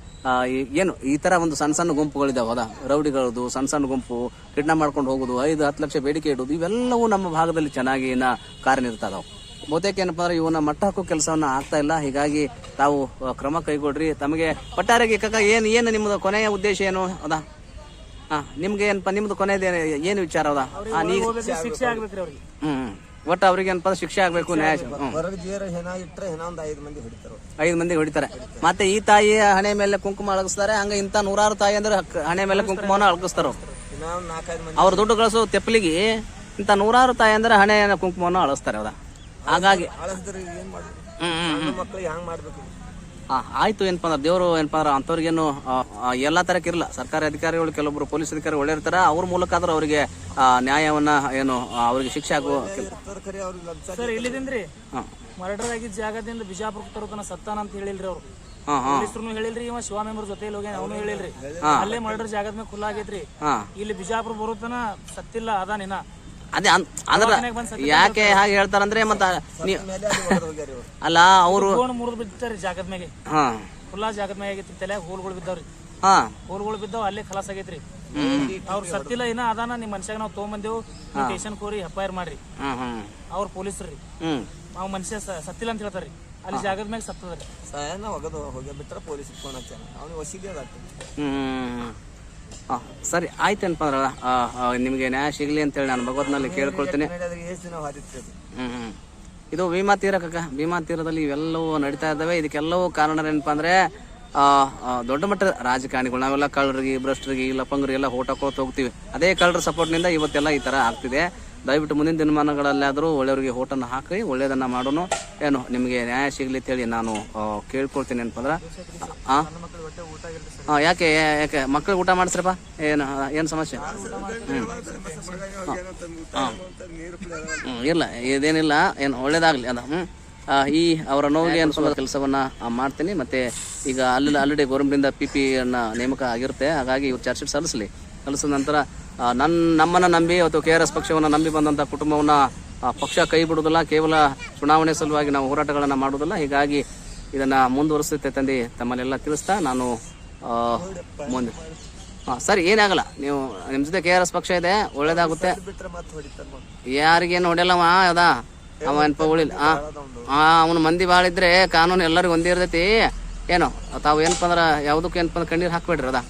ಏನು ಈ ತರ ಒಂದು ಸಣ್ಣ ಗುಂಪುಗಳಿದಾವೆ, ಹೌದಾ, ರೌಡಿಗಳದು ಸಣ್ಣ ಗುಂಪು ಕಿಡ್ನಾಪ್ ಮಾಡ್ಕೊಂಡು ಹೋಗೋದು, 5-10 ಲಕ್ಷ ಬೇಡಿಕೆ ಇಡೋದು, ಇವೆಲ್ಲವೂ ನಮ್ಮ ಭಾಗದಲ್ಲಿ ಚೆನ್ನಾಗಿ ಕಾರ್ಯನಿರ್ತಾ ಇದಾವೆ. ಬಹುತೇಕ ಏನಪ್ಪ ಅಂದ್ರೆ ಇವನ್ನ ಮಟ್ಟ ಹಾಕೋ ಕೆಲಸವನ್ನ ಆಗ್ತಾ ಇಲ್ಲ. ಹೀಗಾಗಿ ತಾವು ಕ್ರಮ ಕೈಗೊಳ್ರಿ. ತಮಗೆ ಒಟ್ಟಾರೆಗೆ ಏನು ನಿಮ್ಮದು ಕೊನೆಯ ಉದ್ದೇಶ ಏನು ಅದಾ? ನಿಮ್ಗೆ ಏನಪ್ಪ ನಿಮ್ದು ಕೊನೆಯದ ಏನು ವಿಚಾರ ಅದಾ? ಶಿಕ್ಷೆ ಆಗ್ಬೇಕ್ರಿ ಅವ್ರಿಗೆ. ಒಟ್ಟು ಅವ್ರಿಗೆ ಏನಪ್ಪ ಶಿಕ್ಷೆ ಆಗ್ಬೇಕು, ನ್ಯಾಯ. ಹೊರಗೆ ಜೀರ ಹೆಣ ಇಟ್ರೆ ಹೆಣ ಒಂದು 5 ಮಂದಿ ಹೊಡಿತಾರೆ, 5 ಮಂದಿ ಹೊಡಿತಾರೆ. ಮತ್ತೆ ಈ ತಾಯಿ ಹಣೆ ಮೇಲೆ ಕುಂಕುಮ ಅಳಗಿಸ್ತಾರೆ. ಹಂಗ ಇಂತ 100 ತಾಯಿ ಅಂದ್ರೆ ಹಣೆ ಮೇಲೆ ಕುಂಕುಮನ ಅಳಗಿಸ್ತಾರ. ಇನ್ನೂ 4-5 ಮಂದಿ ಅವ್ರ ದುಡ್ಡು ಗಳಿಸೋ ತೆಪ್ಪಲಿಗೆ ಇಂತ 100 ತಾಯಿ ಅಂದ್ರೆ ಹಣೆ ಕುಂಕುಮನ ಅಳಿಸ್ತಾರೆ, ಹೌದಾ? ಹಾಗಾಗಿ ಅಳಸ್ದ್ರೆ ಏನ್ ಮಾಡ್ಬೇಕು, ಮಕ್ಳಿಗೆ ಹ್ಯಾಂಗ್ ಮಾಡ್ಬೇಕು? ಆಯ್ತು. ಏನಪ್ಪ ಅಂದ್ರೆ ದೇವರು ಏನಪ್ಪ ಅಂದ್ರೆ ಅಂಥವ್ರಿಗೇನು ಎಲ್ಲಾ ತರಕ್ಕೆ ಇರಲ್ಲ. ಸರ್ಕಾರಿ ಅಧಿಕಾರಿಗಳು ಕೆಲವೊಬ್ರು ಪೊಲೀಸ್ ಅಧಿಕಾರಿ ಒಳ್ಳೆ ಇರ್ತಾರ, ಅವ್ರ ಮೂಲಕ ಆದ್ರೆ ಅವರಿಗೆ ನ್ಯಾಯವನ್ನ ಏನು ಅವ್ರಿಗೆ ಶಿಕ್ಷೆ ಆಗುವ. ಸರ್ ಇಲ್ಲಿದಿಂದ್ರಿ ಮರ್ಡರ್ ಆಗಿದ್ದ ಜಾಗದಿಂದ ಬಿಜಾಪುರ ತರೋತನ ಸತ್ತಾನ ಅಂತ ಹೇಳಿಲ್ರಿ ಅವ್ರು. ಪೊಲೀಸರು ಹೇಳಿಲ್ರಿ, ಇವ ಶಿವ ಮೆಂಬರ್ ಜೊತೆ ಹೋಗಿ ಅವನು ಹೇಳಿಲ್ರಿ. ಅಲ್ಲೇ ಮರ್ಡರ್ ಜಾಗದ ಮೇಲೆ ಖುಲ್ಲಾ ಆಗೈತ್ರಿ. ಇಲ್ಲಿ ಬಿಜಾಪುರ ಬರೋತನ ಸತ್ತಿಲ್ಲ ಅದಾನಿನ. ಅದೇ ಅಂದ್ರೆ ಯಾಕೆ ಹಾಗೆ ಹೇಳ್ತಾರಂದ್ರೆ ಮತ್ತ ಅಲ್ಲ ಅವರು ಮುರಿದು ಬಿದ್ದಾರಿ ಜಾಗದ ಮೇಲೆ, ಖುಲ್ಲಾ ಜಾಗದ ಮೇಲೆ ಆಗೈತ್ರಿ. ತಲೆ ಹೋಲ್ಗಳು ಬಿದ್ದಾವ್ರಿ, ಹೋಲ್ಗಳು ಬಿದ್ದಾವ್, ಅಲ್ಲೇ ಖಲಾಸ್ ಆಗೈತ್ರಿ. ಅವ್ರು ಸತ್ತಿಲ್ಲ ಇನ್ನ ಅದಾನ. ನಿಮ್ ಮನುಷ್ಯಾಗ ನಾವ್ ತಗೊಂಬಂದೇವು, ಸ್ಟೇಷನ್ ಕೋರಿ FIR ಮಾಡ್ರಿ. ಅವ್ರ ಪೊಲೀಸ್ರಿ ನಾವ್ ಮನುಷ್ಯ ಸತ್ತಿಲ್ಲ ಅಂತ ಹೇಳ್ತಾರ್ರಿ. ಅಲ್ಲಿ ಜಾಗದ ಮ್ಯಾಗ ಸತ್ತದ್ರಿ. ಹೋಗಿ ಬಿಟ್ರೆ ಪೊಲೀಸ್ ಫೋನ್ ಹಚ್ಚಾನ, ಅವ್ನಿಗೆ ವಸೀಲಿ ಸರಿ ಆಯ್ತೇನಪ್ಪ ಅಂದ್ರ ನಿಮ್ಗೆ ನ್ಯಾಯ ಸಿಗ್ಲಿ ಅಂತೇಳಿ ನಾನು ಭಗವತ್ನಲ್ಲಿ ಕೇಳ್ಕೊಳ್ತೀನಿ. ಇದು ಭೀಮಾ ತೀರ ಕಕ್ಕ. ಭೀಮಾ ತೀರದಲ್ಲಿ ಇವೆಲ್ಲವೂ ನಡೀತಾ ಇದ್ದಾವೆ. ಇದಕ್ಕೆಲ್ಲವೂ ಕಾರಣ ಏನಪ್ಪಾ ಅಂದ್ರೆ ದೊಡ್ಡ ಮಟ್ಟದ ರಾಜಕಾರಣಿಗಳು, ನಾವೆಲ್ಲ ಕಳ್ಳರಿಗೆ, ಭ್ರಷ್ಟರಿಗೆ, ಲಪಂಗರಿಗೆ ಎಲ್ಲ ಓಟ್ ಹಾಕೋತ ಹೋಗ್ತೀವಿ. ಅದೇ ಕಳ್ಳರ ಸಪೋರ್ಟ್ನಿಂದ ಇವತ್ತೆಲ್ಲ ಈ ತರ ಆಗ್ತಿದೆ. ದಯವಿಟ್ಟು ಮುಂದಿನ ದಿನಮಾನಗಳಲ್ಲಾದರೂ ಒಳ್ಳೆಯವರಿಗೆ ಓಟನ್ನು ಹಾಕಿ ಒಳ್ಳೇದನ್ನ ಮಾಡೋನು. ಏನು ನಿಮಗೆ ನ್ಯಾಯ ಸಿಗ್ಲಿ ಅಂತೇಳಿ ನಾನು ಕೇಳ್ಕೊಳ್ತೀನಿ. ಏನಪ್ಪ ಅಂದ್ರೆ ಯಾಕೆ ಮಕ್ಳಿಗೆ ಊಟ ಮಾಡಿಸ್ರಪ್ಪ, ಏನು ಸಮಸ್ಯೆ? ಇಲ್ಲ ಇದೇನಿಲ್ಲ, ಏನು ಒಳ್ಳೇದಾಗ್ಲಿ ಅದ. ಈ ಅವರ ನೋವಿಗೆ ಅನ್ಸೋ ಕೆಲಸವನ್ನ ಮಾಡ್ತೀನಿ. ಮತ್ತೆ ಈಗ ಆಲ್ರೆಡಿ ಗೌರ್ಮೆಂಟಿಂದ PP ಅನ್ನ ನೇಮಕ ಆಗಿರುತ್ತೆ. ಹಾಗಾಗಿ ಇವ್ರು ಚಾರ್ಜ್ ಶೀಟ್ ಸಲ್ಲಿಸಿದ ನಂತರ ನಮ್ಮನ್ನ ನಂಬಿ ಅಥವಾ KRS ಪಕ್ಷವನ್ನ ನಂಬಿ ಬಂದಂತ ಕುಟುಂಬವನ್ನ ಪಕ್ಷ ಕೈ ಬಿಡುವುದಿಲ್ಲ. ಕೇವಲ ಚುನಾವಣೆ ಸಲುವಾಗಿ ನಾವು ಹೋರಾಟಗಳನ್ನ ಮಾಡುವುದಿಲ್ಲ. ಹೀಗಾಗಿ ಇದನ್ನ ಮುಂದುವರಿಸುತ್ತೆ ತಂದೆ ತಮ್ಮಲ್ಲೆಲ್ಲ ತಿಳಿಸ್ತಾ ನಾನು ಮುಂದೆ ಸರಿ ಏನಾಗಲ್ಲ. ನೀವು ನಿಮ್ ಜೊತೆ KRS ಪಕ್ಷ ಇದೆ, ಒಳ್ಳೇದಾಗುತ್ತೆ. ಯಾರಿಗೇನು ಹೊಡೆಯಲ್ಲವ ಯಾವ್ದಾ ಅವ ಏನಪ್ಪ ಉಳಿಲ್ಲ. ಅವನು ಮಂದಿ ಭಾಳ ಇದ್ರೆ ಕಾನೂನು ಎಲ್ಲರಿಗೂ ಒಂದೇ ಇರ್ತೈತಿ. ಏನೋ ತಾವು ಏನಪ್ಪ ಅಂದ್ರೆ ಯಾವುದಕ್ಕೂ ಏನಪ್ಪ ಅಂದ್ರೆ ಕಣ್ಣೀರು ಹಾಕ್ಬೇಡ್ರಿ ಅದ.